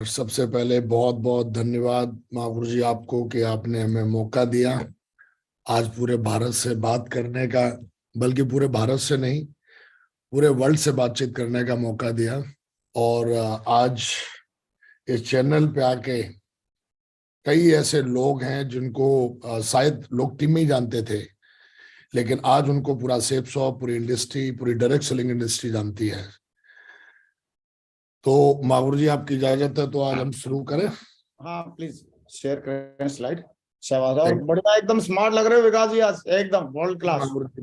सबसे पहले बहुत बहुत धन्यवाद महागुरु जी आपको कि आपने हमें मौका दिया आज पूरे भारत से बात करने का, बल्कि पूरे भारत से नहीं, पूरे वर्ल्ड से बातचीत करने का मौका दिया। और आज इस चैनल पे आके कई ऐसे लोग हैं जिनको शायद लोग टीम में ही जानते थे, लेकिन आज उनको पूरा सेफ शॉप, पूरी इंडस्ट्री, पूरी डायरेक्ट सेलिंग इंडस्ट्री जानती है। तो महागुरु जी आपकी इजाजत है तो आज हम शुरू करें। हाँ प्लीज शेयर करें स्लाइड। शाबाश, और बढ़िया, एकदम स्मार्ट लग रहे हो विकास जी, आज एकदम world class.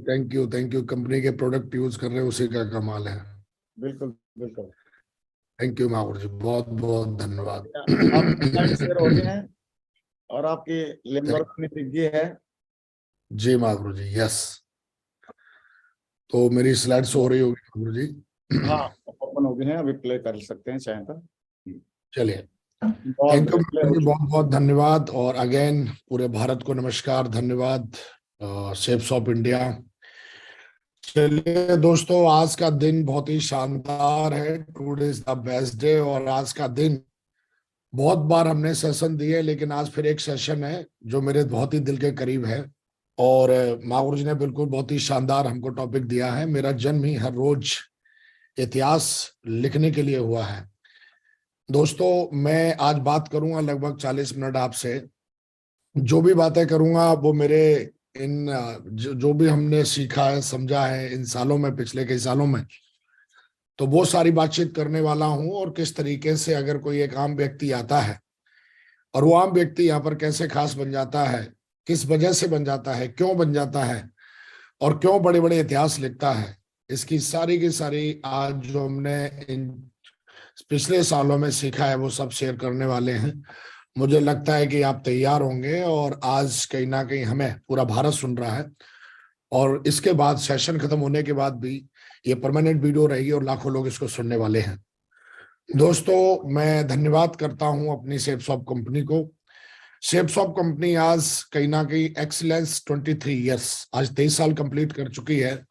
Thank you, thank you. Company के प्रोडक्ट यूज कर रहे हैं, उसी का कमाल है। बिल्कुल बिल्कुल। थैंक यू महागुरु जी, बहुत बहुत धन्यवाद। आप स्लाइड शेयर हो गए हैं और आपकी लेमवर्क में दिखी है। जी महागुरु जी, यस। तो मेरी स्लाइड हो रही होगी महागुरु जी? हाँ ओपन हो गए हैं, अभी प्ले कर सकते हैं चाहे तो। चलिए, बहुत थैंक यू बढ़िया प्ले हो महागुरु जी, चुका। बहुत बहुत धन्यवाद। और अगेन पूरे भारत को नमस्कार, धन्यवाद। Shapes of India. चलिए दोस्तों, आज का दिन बहुत ही शानदार है। Today is the best day. और आज का दिन, बहुत बार हमने सेशन दिए, लेकिन आज फिर एक सेशन है जो मेरे बहुत ही दिल के करीब है। और महागुरु जी ने बिल्कुल बहुत ही शानदार हमको टॉपिक दिया है। मेरा जन्म ही हर रोज इतिहास लिखने के लिए हुआ है। दोस्तों, मैं आज बात करूंगा लगभग 40 मिनट आपसे। जो भी बातें करूंगा वो मेरे इन जो भी हमने सीखा है, समझा है इन सालों में, पिछले कई सालों में, तो वो सारी बातचीत करने वाला हूं। और किस तरीके से अगर कोई एक आम व्यक्ति आता है और वो आम व्यक्ति यहाँ पर कैसे खास बन जाता है, किस वजह से बन जाता है, क्यों बन जाता है, और क्यों बड़े बड़े इतिहास लिखता है, इसकी सारी की सारी आज जो हमने इन पिछले सालों में सीखा है वो सब शेयर करने वाले हैं। मुझे लगता है कि आप तैयार होंगे। और आज कहीं ना कहीं हमें पूरा भारत सुन रहा है। और इसके बाद सेशन खत्म होने के बाद भी ये परमानेंट वीडियो रहेगी और लाखों लोग इसको सुनने वाले हैं। दोस्तों, मैं धन्यवाद करता हूं अपनी शेप्सॉफ्ट कंपनी को। शेप्सॉफ्ट कंपनी आज कहीं ना कहीं एक्सीलेंस 23 ईयर्स, आज 23 साल कंप्लीट कर चुकी है।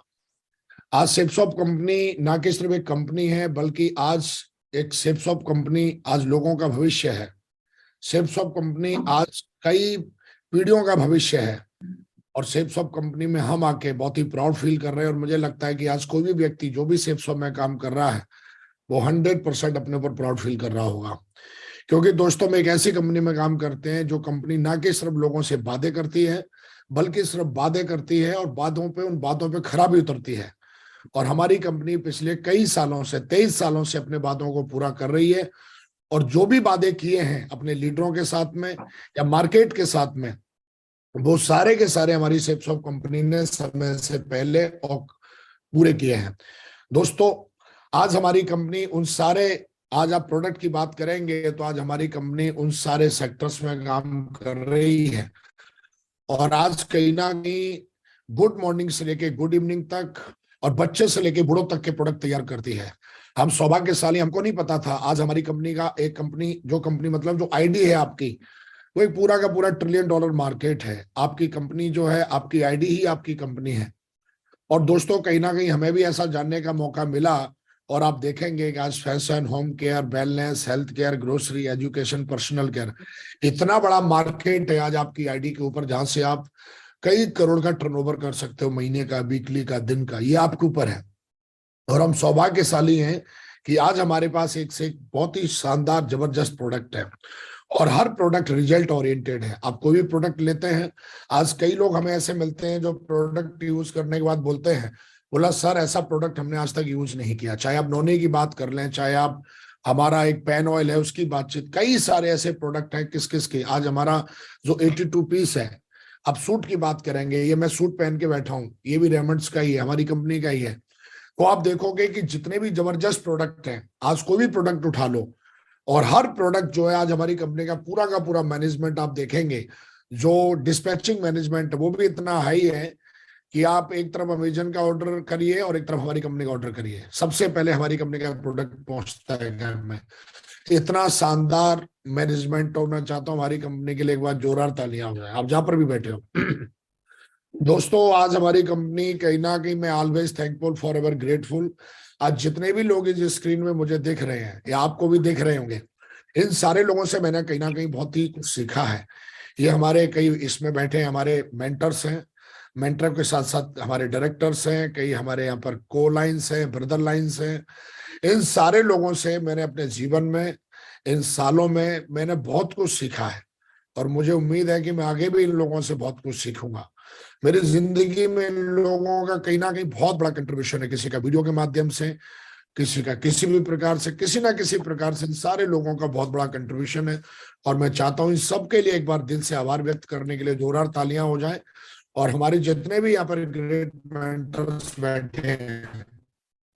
आज शेप्सॉफ्ट कंपनी ना कि सिर्फ एक कंपनी है, बल्कि आज एक शेप्सॉफ्ट कंपनी आज लोगों का भविष्य है। शेप्सॉफ्ट कंपनी आज कई पीढ़ियों का भविष्य है। और शेप्सॉफ्ट कंपनी में हम आके बहुत ही प्राउड फील कर रहे हैं। और मुझे लगता है कि आज कोई भी व्यक्ति जो भी शेप्सॉफ्ट में काम कर रहा है वो 100% अपने ऊपर प्राउड फील कर रहा होगा। क्योंकि दोस्तों, हम एक ऐसी कंपनी में काम करते हैं जो कंपनी ना कि सिर्फ लोगों से वादे करती है, बल्कि सिर्फ वादे करती है और बातों पे, उन बातों पे खरा भी उतरती है। और हमारी कंपनी पिछले कई सालों से, 23 सालों से अपने वादों को पूरा कर रही है। और जो भी वादे किए हैं अपने लीडरों के साथ में या मार्केट के साथ में, वो सारे के सारे हमारी शेप्सॉफ्ट कंपनी ने समय से पहले और पूरे किए हैं। दोस्तों, आज हमारी कंपनी उन सारे, आज आप प्रोडक्ट की बात करेंगे तो आज हमारी कंपनी उन सारे सेक्टर्स में काम कर रही है। और आज कहीं ना कहीं गुड मॉर्निंग से लेके गुड इवनिंग तक और बच्चे से लेके बूढ़ों तक के प्रोडक्ट तैयार करती है। हम सौभाग्यशाली, हमको नहीं पता था आज हमारी कंपनी का, एक कंपनी, जो कंपनी मतलब जो आईडी है आपकी, वो एक पूरा का पूरा $1 ट्रिलियन मार्केट है। आपकी कंपनी जो है, आपकी आईडी ही आपकी कंपनी है। और दोस्तों, कहीं ना कहीं हमें भी ऐसा जानने का मौका मिला। और आप देखेंगे कि आज fashion, home care, wellness, health care, grocery, education, personal care, इतना बड़ा मार्केट है आज आपकी आईडी के ऊपर, जहां से आप कई करोड़ का टर्नओवर कर सकते हो, महीने का, वीकली का, दिन का, ये आपके ऊपर है। और हम सौभाग्यशाली हैं कि आज हमारे पास एक से एक बहुत ही शानदार जबरदस्त प्रोडक्ट है। और हर प्रोडक्ट रिजल्ट ओरिएंटेड है। आप कोई भी प्रोडक्ट लेते हैं, आज कई लोग हमें ऐसे मिलते हैं जो प्रोडक्ट यूज करने के बाद बोलते हैं, बोला सर ऐसा प्रोडक्ट हमने आज तक यूज नहीं किया। चाहे आप नोनी की बात कर लें, चाहे आप हमारा एक पेन ऑयल है उसकी बातचीत, कई सारे ऐसे प्रोडक्ट हैं। किस किस के, आज हमारा जो 82 पीस है, अब सूट की बात करेंगे, ये मैं सूट पहन के बैठा हूं, ये भी रेमंड्स का ही है, हमारी कंपनी का ही है। तो आप देखोगे कि जितने भी जबरदस्त प्रोडक्ट हैं, आज कोई भी प्रोडक्ट उठा लो, और हर प्रोडक्ट जो है आज हमारी कंपनी का पूरा मैनेजमेंट आप देखेंगे, जो डिस्पैचिंग मैनेजमेंट है वो भी इतना हाई है कि आप एक तरफ अमेजन का ऑर्डर करिए और एक तरफ हमारी कंपनी का ऑर्डर करिए, सबसे पहले हमारी कंपनी का प्रोडक्ट पहुंचता है घर में। इतना शानदार मैनेजमेंट, और मैं चाहता हूँ हमारी कंपनी के लिए एक बार जोरदार तालियां हो जाए, आप जहां पर भी बैठे हो। दोस्तों, आज हमारी कंपनी कहीं ना कहीं, मैं always thankful, for ever grateful. आज जितने भी लोग इस स्क्रीन में मुझे दिख रहे हैं या आपको भी दिख रहे होंगे, इन सारे लोगों से मैंने कहीं ना कहीं बहुत ही कुछ सीखा है। ये हमारे कई इसमें बैठे हमारे मेंटर्स हैं, मेंटर के साथ साथ हमारे डायरेक्टर्स हैं, कई हमारे यहाँ पर को लाइन्स हैं, ब्रदर लाइन्स हैं। इन सारे लोगों से मैंने अपने जीवन में, इन सालों में मैंने बहुत कुछ सीखा है, और मुझे उम्मीद है कि मैं आगे भी इन लोगों से बहुत कुछ सीखूंगा। मेरी जिंदगी में इन लोगों का कहीं ना कहीं बहुत बड़ा कंट्रीब्यूशन है, किसी का वीडियो के माध्यम से, किसी का किसी भी प्रकार से, किसी ना किसी प्रकार से, इन सारे लोगों का बहुत बड़ा कंट्रीब्यूशन है। और मैं चाहता हूं इन सबके लिए एक बार दिल से आभार व्यक्त करने के लिए जोरदार तालियां हो जाए। और हमारे जितने भी यहाँ पर ग्रेट मेंटर्स बैठे हैं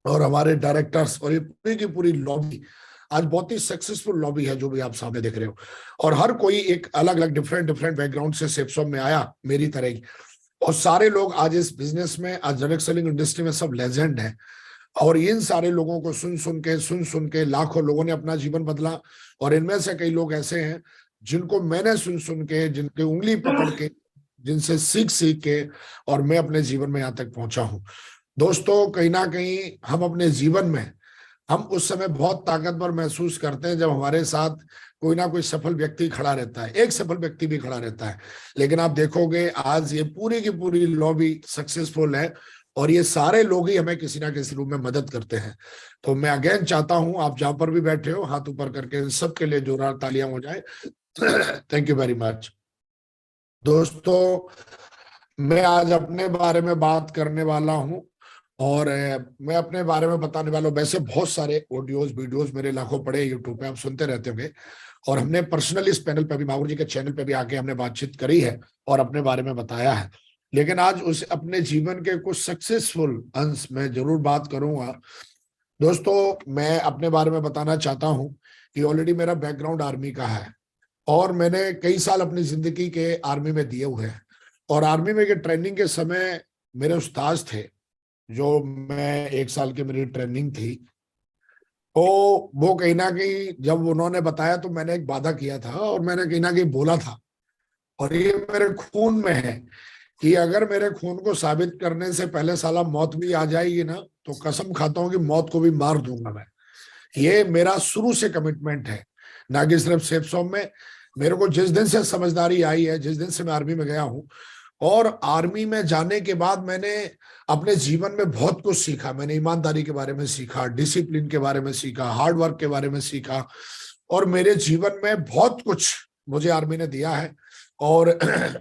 और हमारे डायरेक्टर्स और ये पूरी की पूरी लॉबी, आज बहुत ही सक्सेसफुल लॉबी है जो भी आप सामने देख रहे हो, और हर कोई एक अलग अलग डिफरेंट डिफरेंट बैकग्राउंड से सेप्सॉप में आया मेरी तरह ही। और सारे लोग आज इस बिजनेस में, आज डायरेक्ट सेलिंग इंडस्ट्री में सब लेजेंड है। और इन सारे लोगों को सुन सुन के लाखों लोगों ने अपना जीवन बदला। और इनमें से कई लोग ऐसे हैं जिनको मैंने सुन सुन के, जिनके उंगली पकड़ के, जिनसे सीख सीख के, और मैं अपने जीवन में यहाँ तक पहुंचा हूं। दोस्तों, कहीं ना कहीं हम अपने जीवन में, हम उस समय बहुत ताकतवर महसूस करते हैं जब हमारे साथ कोई ना कोई सफल व्यक्ति खड़ा रहता है, एक सफल व्यक्ति भी खड़ा रहता है। लेकिन आप देखोगे आज ये पूरी की पूरी लॉबी सक्सेसफुल है, और ये सारे लोग ही हमें किसी ना किसी रूप में मदद करते हैं। तो मैं अगेन चाहता हूं, आप जहां पर भी बैठे हो, हाथ ऊपर करके इन सबके लिए जोरदार तालियां हो जाए। Thank you very much. दोस्तों, मैं आज अपने बारे में बात करने वाला हूं, और मैं अपने बारे में बताने वाला हूं। वैसे बहुत सारे ऑडियोज वीडियोज मेरे लाखों पड़े यूट्यूब पे, आप सुनते रहते होंगे, और हमने पर्सनली इस पैनल पे भी, माहूर जी के चैनल पे भी आके हमने बातचीत करी है और अपने बारे में बताया है। लेकिन आज उस अपने जीवन के कुछ सक्सेसफुल अंश में जरूर बात करूंगा। दोस्तों, मैं अपने बारे में बताना चाहता हूं कि ऑलरेडी मेरा बैकग्राउंड आर्मी का है, और मैंने कई साल अपनी जिंदगी के आर्मी में दिए हुए हैं। और आर्मी में के ट्रेनिंग के समय मेरे उस्ताद थे, जो मैं 1 साल की मेरी ट्रेनिंग थी, तो वो कहीं ना कहीं जब उन्होंने बताया तो मैंने एक वादा किया था, और मैंने कहीं ना कहीं बोला था, और ये मेरे खून में है कि अगर मेरे खून को साबित करने से पहले साला मौत भी आ जाएगी ना, तो कसम खाता हूं कि मौत को भी मार दूंगा मैं। ये मेरा शुरू से कमिटमेंट है, ना कि सिर्फ सेप्सॉम में। मेरे को जिस दिन से समझदारी आई है, जिस दिन से मैं आर्मी में गया हूं, और आर्मी में जाने के बाद मैंने अपने जीवन में बहुत कुछ सीखा। मैंने ईमानदारी के बारे में सीखा, डिसिप्लिन के बारे में सीखा, हार्ड वर्क के बारे में सीखा, और मेरे जीवन में बहुत कुछ मुझे आर्मी ने दिया है। और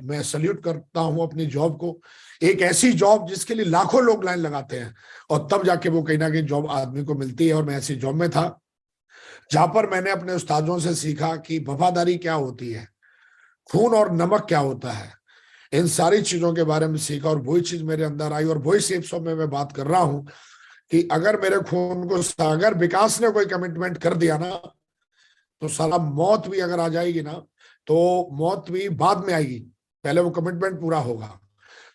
मैं सल्यूट करता हूं अपनी जॉब को, एक ऐसी जॉब जिसके लिए लाखों लोग लाइन लगाते हैं, और तब जाके वो कहीं ना कहीं जॉब आदमी को मिलती है। और मैं ऐसी जॉब में था जहां पर मैंने अपने उस्तादों से सीखा कि वफादारी क्या होती है, खून और नमक क्या होता है, इन सारी चीजों के बारे में सीखा, और वही चीज मेरे अंदर आई। और वही सेप्सॉप में मैं बात कर रहा हूं कि अगर मेरे खून को, अगर विकास ने कोई कमिटमेंट कर दिया ना, तो साला मौत भी अगर आ जाएगी ना, तो मौत भी बाद में आएगी, पहले वो कमिटमेंट पूरा होगा।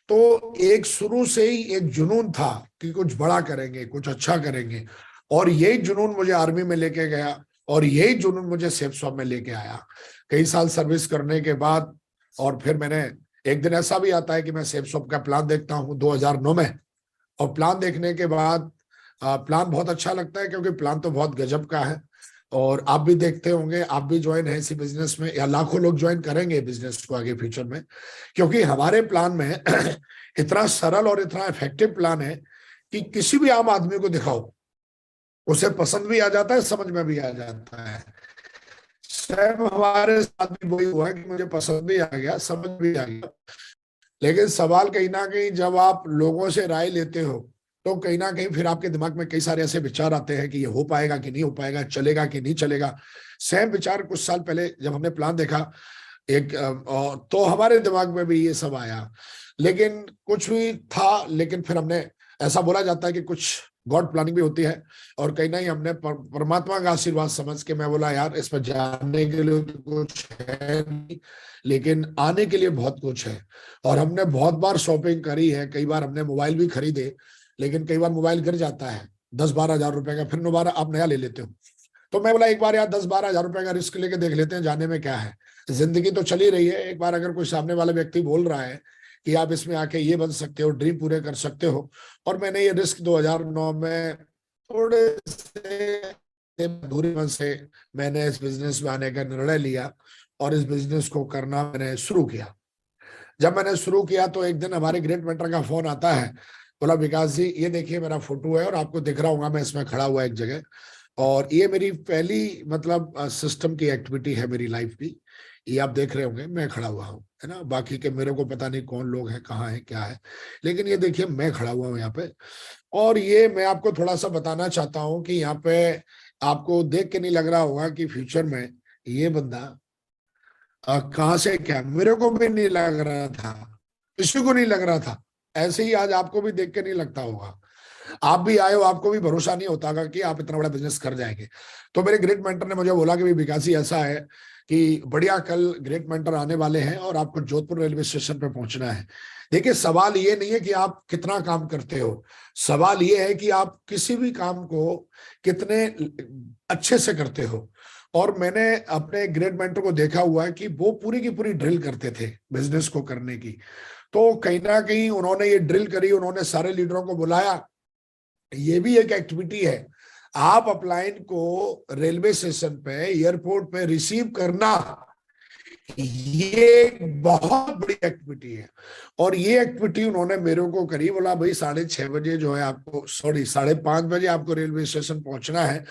तो एक शुरू से ही एक जुनून था कि कुछ बड़ा करेंगे, कुछ अच्छा करेंगे, और यही जुनून मुझे आर्मी में लेके गया, और यही जुनून मुझे सेप्सॉप में लेके आया कई साल सर्विस करने के बाद। और फिर मैंने, एक दिन ऐसा भी आता है कि मैं सेप्सॉप का प्लान देखता हूँ 2009 में, और प्लान देखने के बाद प्लान बहुत अच्छा लगता है, क्योंकि प्लान तो बहुत गजब का है। और आप भी देखते होंगे, आप भी ज्वाइन है इसी बिजनेस में, या लाखों लोग ज्वाइन करेंगे बिजनेस को आगे फ्यूचर में, क्योंकि हमारे प्लान में इतना सरल और इतना इफेक्टिव प्लान है कि किसी भी आम आदमी को दिखाओ, उसे पसंद भी आ जाता है, समझ में भी आ जाता है। सेम हमारे साथ भी वही हुआ है कि मुझे पसंद भी आ गया, समझ भी आ गया। लेकिन सवाल कहीं ना कहीं जब आप लोगों से राय लेते हो, तो कहीं ना कहीं फिर आपके दिमाग में कई सारे ऐसे विचार आते हैं कि ये हो पाएगा कि नहीं हो पाएगा, चलेगा कि नहीं चलेगा। सेम विचार कुछ साल पहले जब हमने प्लान देखा एक, तो हमारे दिमाग में भी ये सब आया। लेकिन कुछ भी था, लेकिन फिर हमने, ऐसा बोला जाता है कि कुछ गॉड प्लानिंग भी होती है, और कहीं ना ही हमने परमात्मा का आशीर्वाद समझ के, मैं बोला यार इसमें जाने के लिए तो कुछ है नहीं, लेकिन आने के लिए बहुत कुछ है। और हमने बहुत बार शॉपिंग करी है, कई बार हमने मोबाइल भी खरीदे, लेकिन कई बार मोबाइल गिर जाता है 10-12 हजार रुपए का, फिर दोबारा आप नया ले लेते हो। तो मैं बोला एक बार यार 10-12 हजार रुपए का रिस्क लेके देख लेते हैं, जाने में क्या है, जिंदगी तो चली रही है। एक बार अगर कोई सामने वाला व्यक्ति बोल रहा है कि आप इसमें आके ये बन सकते हो, ड्रीम पूरे कर सकते हो, और मैंने ये रिस्क 2009 में थोड़े से अधूरे मन से मैंने इस बिजनेस में आने का निर्णय लिया और इस बिजनेस को करना मैंने शुरू किया। जब मैंने शुरू किया तो एक दिन हमारे ग्रेट मेंटर का फोन आता है, बोला विकास जी ये देखिए मेरा फोटो है और आपको दिख रहा होगा मैं इसमें खड़ा हुआ एक जगह, और ये मेरी पहली मतलब सिस्टम की एक्टिविटी है मेरी लाइफ की। ये आप देख रहे होंगे मैं खड़ा हुआ हूँ, है ना। बाकी के मेरे को पता नहीं कौन लोग हैं, कहाँ है, क्या है, लेकिन ये देखिए मैं खड़ा हुआ हूँ यहाँ पे। और ये मैं आपको थोड़ा सा बताना चाहता हूँ कि यहाँ पे आपको देख के नहीं लग रहा होगा कि फ्यूचर में ये बंदा कहाँ से क्या, मेरे को भी नहीं लग रहा था, किसी को नहीं लग रहा था। ऐसे ही आज आपको भी देख के नहीं लगता होगा। आप भी आए हो, आपको भी भरोसा नहीं होता कि आप इतना बड़ा बिजनेस कर जाएंगे। तो मेरे ग्रेट मेंटर ने मुझे बोला कि भाई विकासी ऐसा है कि बढ़िया, कल ग्रेट मेंटर आने वाले हैं और आपको जोधपुर रेलवे स्टेशन पे पहुंचना है। देखिए सवाल ये नहीं है कि आप कितना काम करते हो, सवाल ये है कि आप किसी भी काम को कितने अच्छे से करते हो। और मैंने अपने ग्रेट मेंटर को देखा हुआ है कि वो पूरी की पूरी ड्रिल करते थे बिजनेस को करने की। तो कहीं ना कहीं उन्होंने ये ड्रिल करी, उन्होंने सारे लीडरों को बुलाया। ये भी एक एक्टिविटी है, आप अपलाइन को रेलवे स्टेशन पे, एयरपोर्ट पे रिसीव करना, ये एक बहुत बड़ी एक्टिविटी है। और ये एक्टिविटी उन्होंने मेरे को करी, बोला भाई 6:30 जो है आपको, सॉरी 5:30 आपको रेलवे स्टेशन पहुंचना है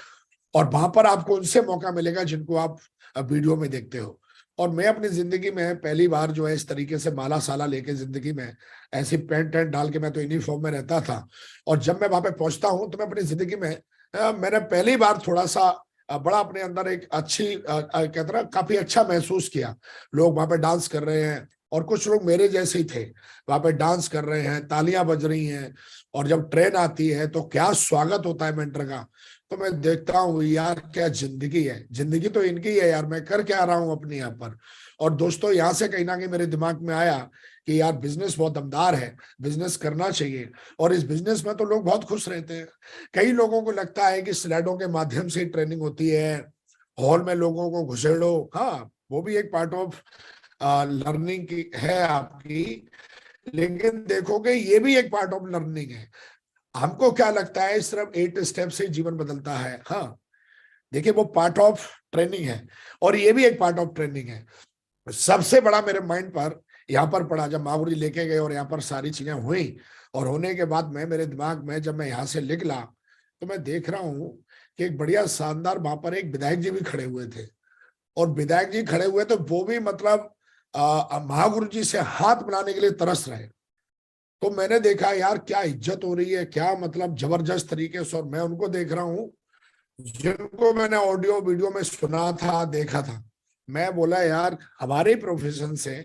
और वहां पर आपको उनसे मौका मिलेगा जिनको आप वीडियो में देखते हो। और मैं अपनी जिंदगी में पहली बार जो है इस तरीके से माला साला लेके जिंदगी में ऐसी पैंट टैंट डाल के, मैं तो यूनिफॉर्म में रहता था, और जब मैं वहां पे पहुंचता हूं तो मैं अपनी जिंदगी में मैंने पहली बार थोड़ा सा बड़ा अपने अंदर एक अच्छी कहते ना काफी अच्छा महसूस किया। लोग वहां पे डांस कर रहे हैं और कुछ लोग मेरे जैसे ही थे, वहां पे डांस कर रहे हैं, तालियां बज रही हैं, और जब ट्रेन आती है तो क्या स्वागत होता है मेंटर का। तो मैं देखता हूँ यार क्या जिंदगी है, जिंदगी तो इनकी है यार, मैं कर क्या रहा हूँ अपने यहाँ पर। और दोस्तों यहाँ से कहीं ना कहीं मेरे दिमाग में आया कि यार बिजनेस बहुत दमदार है, बिजनेस करना चाहिए। और इस बिजनेस में तो लोग बहुत खुश रहते हैं। कई लोगों को लगता है कि स्लाइडों के माध्यम से ट्रेनिंग होती है, हॉल में लोगों को घुसेड़ो, हाँ वो भी एक पार्ट ऑफ लर्निंग की है आपकी, लेकिन देखोगे ये भी एक पार्ट ऑफ लर्निंग है। हमको क्या लगता है सिर्फ 8 स्टेप से जीवन बदलता है, हाँ देखिए वो पार्ट ऑफ ट्रेनिंग है और ये भी एक पार्ट ऑफ ट्रेनिंग है। सबसे बड़ा मेरे माइंड पर यहाँ पर पड़ा जब महागुरु जी लेके गए और यहाँ पर सारी चीजें हुई, और होने के बाद मैं मेरे दिमाग में जब मैं यहाँ से निकला तो मैं देख रहा हूँ कि एक बढ़िया शानदार वहां पर एक विधायक जी भी खड़े हुए थे। और विधायक जी खड़े हुए तो वो भी मतलब महागुरु जी से हाथ मिलाने के लिए तरस रहे। तो मैंने देखा यार क्या इज्जत हो रही है, क्या मतलब जबरदस्त तरीके से। और मैं उनको देख रहा हूँ जिनको मैंने ऑडियो वीडियो में सुना था, देखा था। मैं बोला यार हमारे प्रोफेशन से,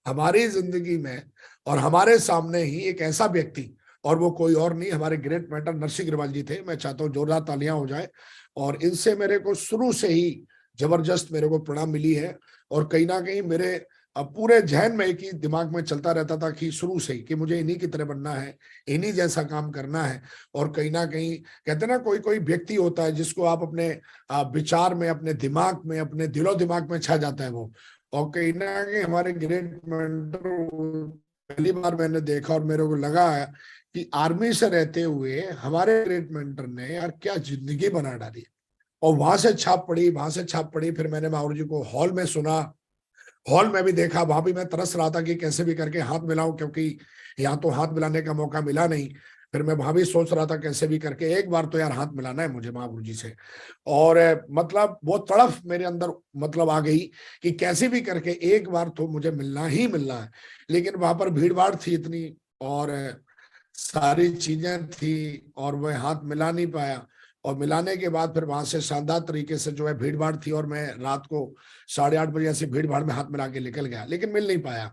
हमारी जिंदगी में और हमारे सामने ही एक ऐसा व्यक्ति, और वो कोई और नहीं हमारे ग्रेट मेंटर नरसिंह अग्रवाल जी थे। मैं चाहता हूँ जोरदार तालियां हो जाए। और इनसे मेरे को शुरू से ही जबरदस्त मेरे को प्रेरणा मिली है। और कहीं ना कहीं मेरे पूरे जहन में एक ही दिमाग में चलता रहता था कि शुरू से ही कि मुझे इन्हीं की तरह बनना है, इन्हीं जैसा काम करना है। और कहीं ना कहीं कहते हैं ना कोई कोई व्यक्ति होता है जिसको आप अपने विचार में, अपने दिमाग में, अपने दिलो दिमाग में छा जाता है वो। और कहीं ना कहीं हमारे ग्रेट मेंटर पहली बार मैंने देखा और मेरे को लगा कि आर्मी से रहते हुए हमारे ग्रेट मेंटर ने यार क्या जिंदगी बना डाली। और वहां से छाप पड़ी, वहां से छाप पड़ी। फिर मैंने महाराज जी को हॉल में सुना, हॉल में भी देखा, वहां भी मैं तरस रहा था कि कैसे भी करके हाथ मिलाऊं, क्योंकि यहाँ तो हाथ मिलाने का मौका मिला नहीं। फिर मैं वहां भी सोच रहा था कैसे भी करके एक बार तो यार हाथ मिलाना है मुझे महागुरु जी से। और मतलब वो तड़फ मेरे अंदर मतलब आ गई कि कैसे भी करके एक बार तो मुझे मिलना ही मिलना है। लेकिन वहां पर भीड़ भाड़ थी इतनी और सारी चीजें थी और वह हाथ मिला नहीं पाया। और मिलाने के बाद फिर वहां से शानदार तरीके से जो है भीड़ भाड़ थी और मैं रात को 8:30 ऐसे भीड़ भाड़ में हाथ मिला के निकल गया, लेकिन मिल नहीं पाया।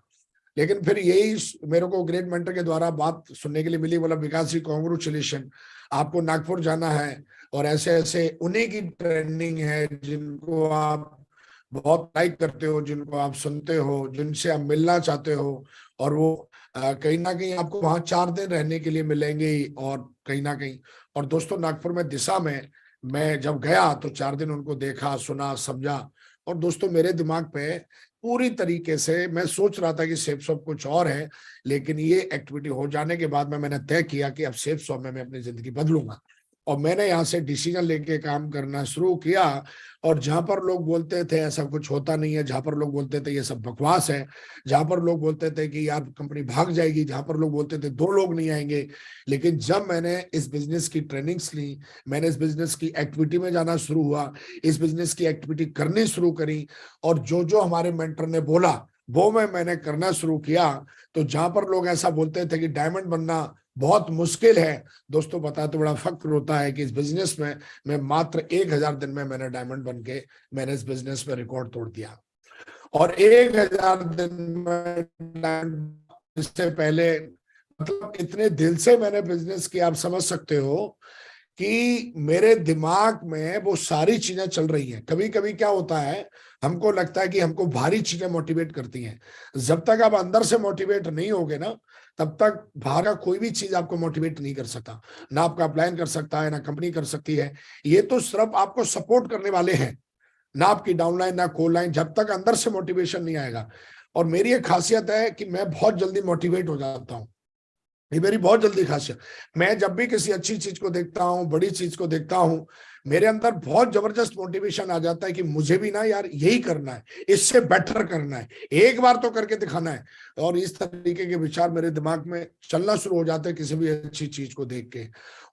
लेकिन फिर यही मेरे को ग्रेट मेंटर के द्वारा बात सुनने के लिए मिली, बोला विकास जी कांग्रेचुलेशन, आपको नागपुर जाना है और ऐसे ऐसे उन्हीं की ट्रेनिंग है जिनको आप बहुत लाइक करते हो, जिनको आप सुनते हो, जिनसे आप मिलना चाहते हो। और वो कहीं ना कहीं आपको वहां 4 दिन रहने के लिए मिलेंगे ही। और कहीं ना कहीं, और दोस्तों नागपुर में दिशा में मैं जब गया तो 4 दिन उनको देखा, सुना, समझा। और दोस्तों मेरे दिमाग पे पूरी तरीके से मैं सोच रहा था कि सेफ शॉप कुछ और है, लेकिन ये एक्टिविटी हो जाने के बाद में मैंने तय किया कि अब सेफ शॉप में मैं अपनी जिंदगी बदलूंगा। और मैंने यहाँ से डिसीजन लेके काम करना शुरू किया। और जहां पर लोग बोलते थे ऐसा कुछ होता नहीं है, जहां पर लोग बोलते थे ये सब बकवास है, जहां पर लोग बोलते थे कि यार कंपनी भाग जाएगी, जहां पर लोग बोलते थे 2 लोग नहीं आएंगे, लेकिन जब मैंने इस बिजनेस की ट्रेनिंग्स ली, मैंने इस बिजनेस की एक्टिविटी में जाना शुरू हुआ, इस बिजनेस की एक्टिविटी करनी शुरू करी, और जो जो हमारे मेंटर ने बोला वो मैंने करना शुरू किया, तो जहां पर लोग ऐसा बोलते थे कि डायमंड बनना बहुत मुश्किल है, दोस्तों बताते बड़ा फक्र होता है कि इस बिजनेस में मैं मात्र 1000 दिन में मैंने डायमंड बन के मैंने इस बिजनेस में रिकॉर्ड तोड़ दिया। और 1000 दिन में, इससे पहले मतलब इतने दिल से मैंने बिजनेस किया, आप समझ सकते हो कि मेरे दिमाग में वो सारी चीजें चल रही हैं। कभी कभी क्या होता है, हमको लगता है कि हमको भारी चीजें मोटिवेट करती हैं, जब तक आप अंदर से मोटिवेट नहीं होगे ना, तब तक बाहर का कोई भी चीज आपको मोटिवेट नहीं कर सकता, ना आपका प्लान कर सकता है, ना कंपनी कर सकती है। ये तो सिर्फ आपको सपोर्ट करने वाले हैं, ना आपकी डाउनलाइन ना कोल लाइन, जब तक अंदर से मोटिवेशन नहीं आएगा। और मेरी एक खासियत है कि मैं बहुत जल्दी मोटिवेट हो जाता हूँ, ये मेरी बहुत जल्दी खासियत। मैं जब भी किसी अच्छी चीज को देखता हूँ, बड़ी चीज को देखता हूँ, मेरे अंदर बहुत जबरदस्त मोटिवेशन आ जाता है कि मुझे भी ना यार यही करना है, इससे बेटर करना है, एक बार तो करके दिखाना है। और इस तरीके के विचार मेरे दिमाग में चलना शुरू हो जाते हैं किसी भी अच्छी चीज को देख के।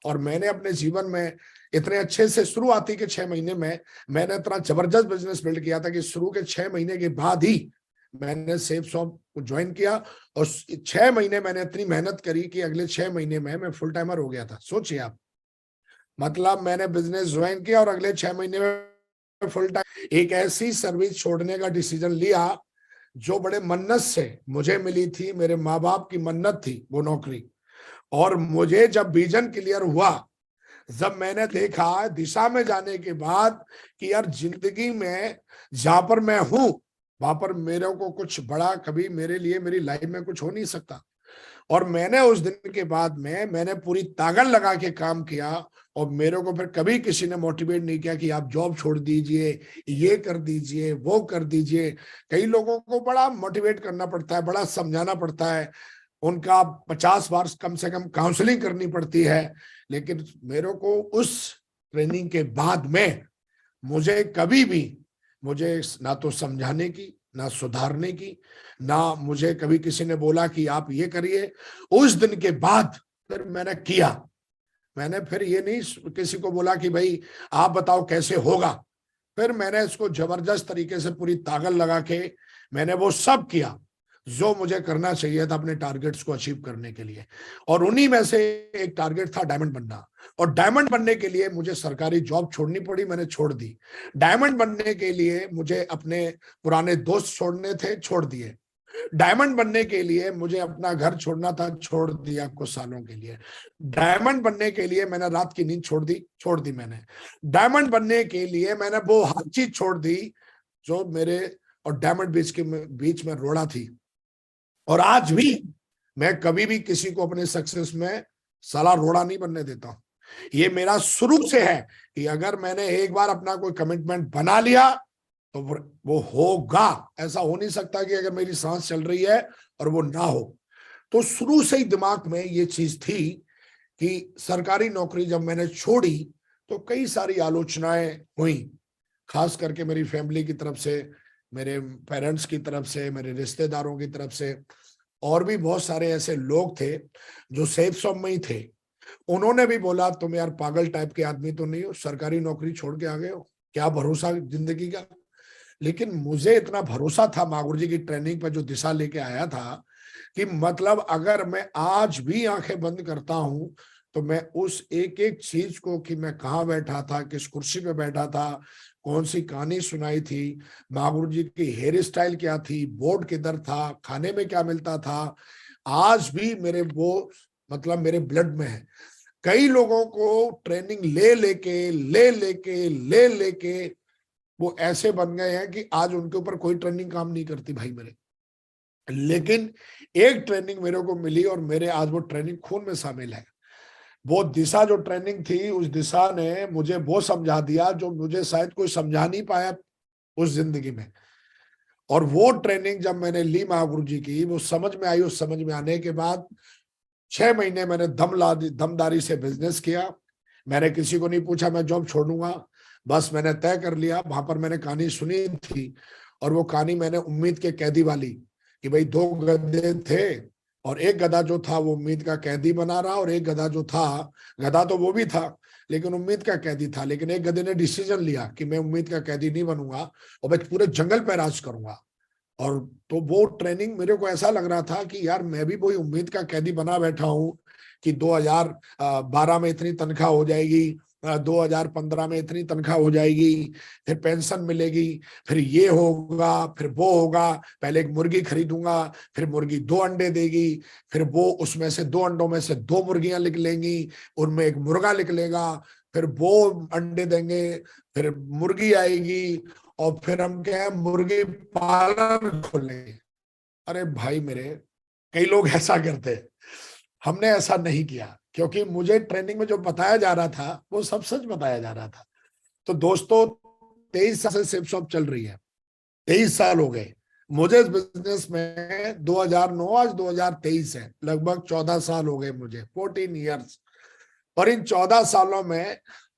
और मैंने अपने जीवन में इतने अच्छे से शुरुआती के 6 महीने में मैंने इतना जबरदस्त बिजनेस बिल्ड किया था कि शुरू के 6 महीने के बाद ही मैंने सेफ शॉप को ज्वाइन किया। और 6 महीने मैंने इतनी मेहनत करी कि अगले 6 महीने में मैं फुल टाइमर हो गया था। सोचिए आप, मतलब मैंने बिजनेस ज्वाइन किया और अगले 6 महीने में फुल टाइम एक ऐसी सर्विस छोड़ने का डिसीजन लिया जो बड़े मन्नत से मुझे मिली थी, मेरे माँ बाप की मन्नत थी वो नौकरी। और मुझे जब विजन क्लियर हुआ, जब मैंने देखा दिशा में जाने के बाद कि यार जिंदगी में जहां पर मैं हूं वहां पर मेरे को कुछ बड़ा कभी मेरे लिए मेरी लाइफ में कुछ हो नहीं सकता। और मैंने उस दिन के बाद में मैंने पूरी ताकत लगा के काम किया। और मेरे को फिर कभी किसी ने मोटिवेट नहीं किया कि आप जॉब छोड़ दीजिए, ये कर दीजिए, वो कर दीजिए। कई लोगों को बड़ा मोटिवेट करना पड़ता है, बड़ा समझाना पड़ता है, उनका 50 बार कम से कम काउंसलिंग करनी पड़ती है। लेकिन मेरे को उस ट्रेनिंग के बाद में मुझे कभी भी, मुझे ना तो समझाने की, ना सुधारने की, ना मुझे कभी किसी ने बोला कि आप ये करिए। उस दिन के बाद फिर मैंने किया। मैंने फिर ये नहीं किसी को बोला कि भाई आप बताओ कैसे होगा। फिर मैंने इसको जबरदस्त तरीके से पूरी ताकत लगा के मैंने वो सब किया जो मुझे करना चाहिए था अपने टारगेट्स को अचीव करने के लिए। और उन्हीं में से एक टारगेट था डायमंड बनना। और डायमंड बनने के लिए मुझे सरकारी जॉब छोड़नी पड़ी, मैंने छोड़ दी। डायमंड बनने के लिए मुझे अपने पुराने दोस्त छोड़ने थे, छोड़ दिए। डायमंड बनने के लिए मुझे अपना घर छोड़ना था, छोड़ दिया कुछ सालों के लिए। डायमंड बनने के लिए मैंने रात की नींद छोड़ दी मैंने। डायमंड बनने के लिए मैंने वो हर चीज छोड़ दी जो मेरे और डायमंड बीच में रोड़ा थी। और आज भी मैं कभी भी किसी को अपने सक्सेस में साला रोड़ा नहीं बनने देता हूं। ये मेरा शुरू से है कि अगर मैंने एक बार अपना कोई कमिटमेंट बना लिया तो वो होगा। ऐसा हो नहीं सकता कि अगर मेरी सांस चल रही है और वो ना हो। तो शुरू से ही दिमाग में ये चीज थी कि सरकारी नौकरी जब मैंने छोड़ी तो कई सारी आलोचनाएं हुई, खास करके मेरी फैमिली की तरफ से, मेरे पेरेंट्स की तरफ से, मेरे रिश्तेदारों की तरफ से। और भी बहुत सारे ऐसे लोग थे जो सेफ शॉप में ही थे, उन्होंने भी बोला तुम यार पागल टाइप के आदमी तो नहीं हो, सरकारी नौकरी छोड़ के आ गए हो, क्या भरोसा जिंदगी का। लेकिन मुझे इतना भरोसा था माँ गुरु जी की ट्रेनिंग पर जो दिशा लेके आया था कि मतलब अगर मैं आज भी आंखें बंद करता हूं तो मैं उस एक एक चीज को, कि मैं कहाँ बैठा था, किस कुर्सी पे बैठा था, कौन सी कहानी सुनाई थी, माँ गुरु जी की हेयर स्टाइल क्या थी, बोर्ड किधर था, खाने में क्या मिलता था, आज भी मेरे वो मतलब मेरे ब्लड में है। कई लोगों को ट्रेनिंग ले लेके वो ऐसे बन गए हैं कि आज उनके ऊपर कोई ट्रेनिंग काम नहीं करती भाई मेरे। लेकिन एक ट्रेनिंग मेरे को मिली और मेरे आज वो ट्रेनिंग खून में शामिल है। वो दिशा जो ट्रेनिंग थी, उस दिशा ने मुझे वो समझा दिया जो मुझे शायद कोई समझा नहीं पाया उस जिंदगी में। और वो ट्रेनिंग जब मैंने ली महागुरु जी की, वो समझ में आई। उस समझ में आने के बाद 6 महीने मैंने दमदारी से बिजनेस किया। मैंने किसी को नहीं पूछा मैं जॉब छोड़ूंगा, बस मैंने तय कर लिया। वहां पर मैंने कहानी सुनी थी, और वो कहानी मैंने उम्मीद के कैदी वाली, कि भाई दो गधे थे और एक गधा जो था वो उम्मीद का कैदी बना रहा, और एक गधा जो था, गधा तो वो भी था लेकिन उम्मीद का कैदी था। लेकिन एक गधे ने डिसीजन लिया कि मैं उम्मीद का कैदी नहीं बनूंगा और मैं पूरे जंगल पे राज करूंगा। और तो वो ट्रेनिंग मेरे को ऐसा लग रहा था कि यार मैं भी वही उम्मीद का कैदी बना बैठा हूँ कि 2012 में इतनी तनख्वाह हो जाएगी, 2015 में इतनी तनख्वाह हो जाएगी, फिर पेंशन मिलेगी, फिर ये होगा, फिर वो होगा। पहले एक मुर्गी खरीदूंगा, फिर मुर्गी 2 अंडे देगी, फिर वो उसमें से 2 अंडों में से 2 मुर्गियां निकलेंगी, उनमें एक मुर्गा निकलेगा, फिर वो अंडे देंगे, फिर मुर्गी आएगी, और फिर हम क्या है मुर्गी पालन खोलेंगे। अरे भाई मेरे, कई लोग ऐसा करते हैं, हमने ऐसा नहीं किया, क्योंकि मुझे ट्रेनिंग में जो बताया जा रहा था वो सब सच बताया जा रहा था। तो दोस्तों 23 साल से सेफ शॉप चल रही है, 23 साल हो गए मुझे इस बिजनेस में। 2009 आज 2023 है, लगभग 14 साल हो गए मुझे, 14 ईयर्स। और इन 14 सालों में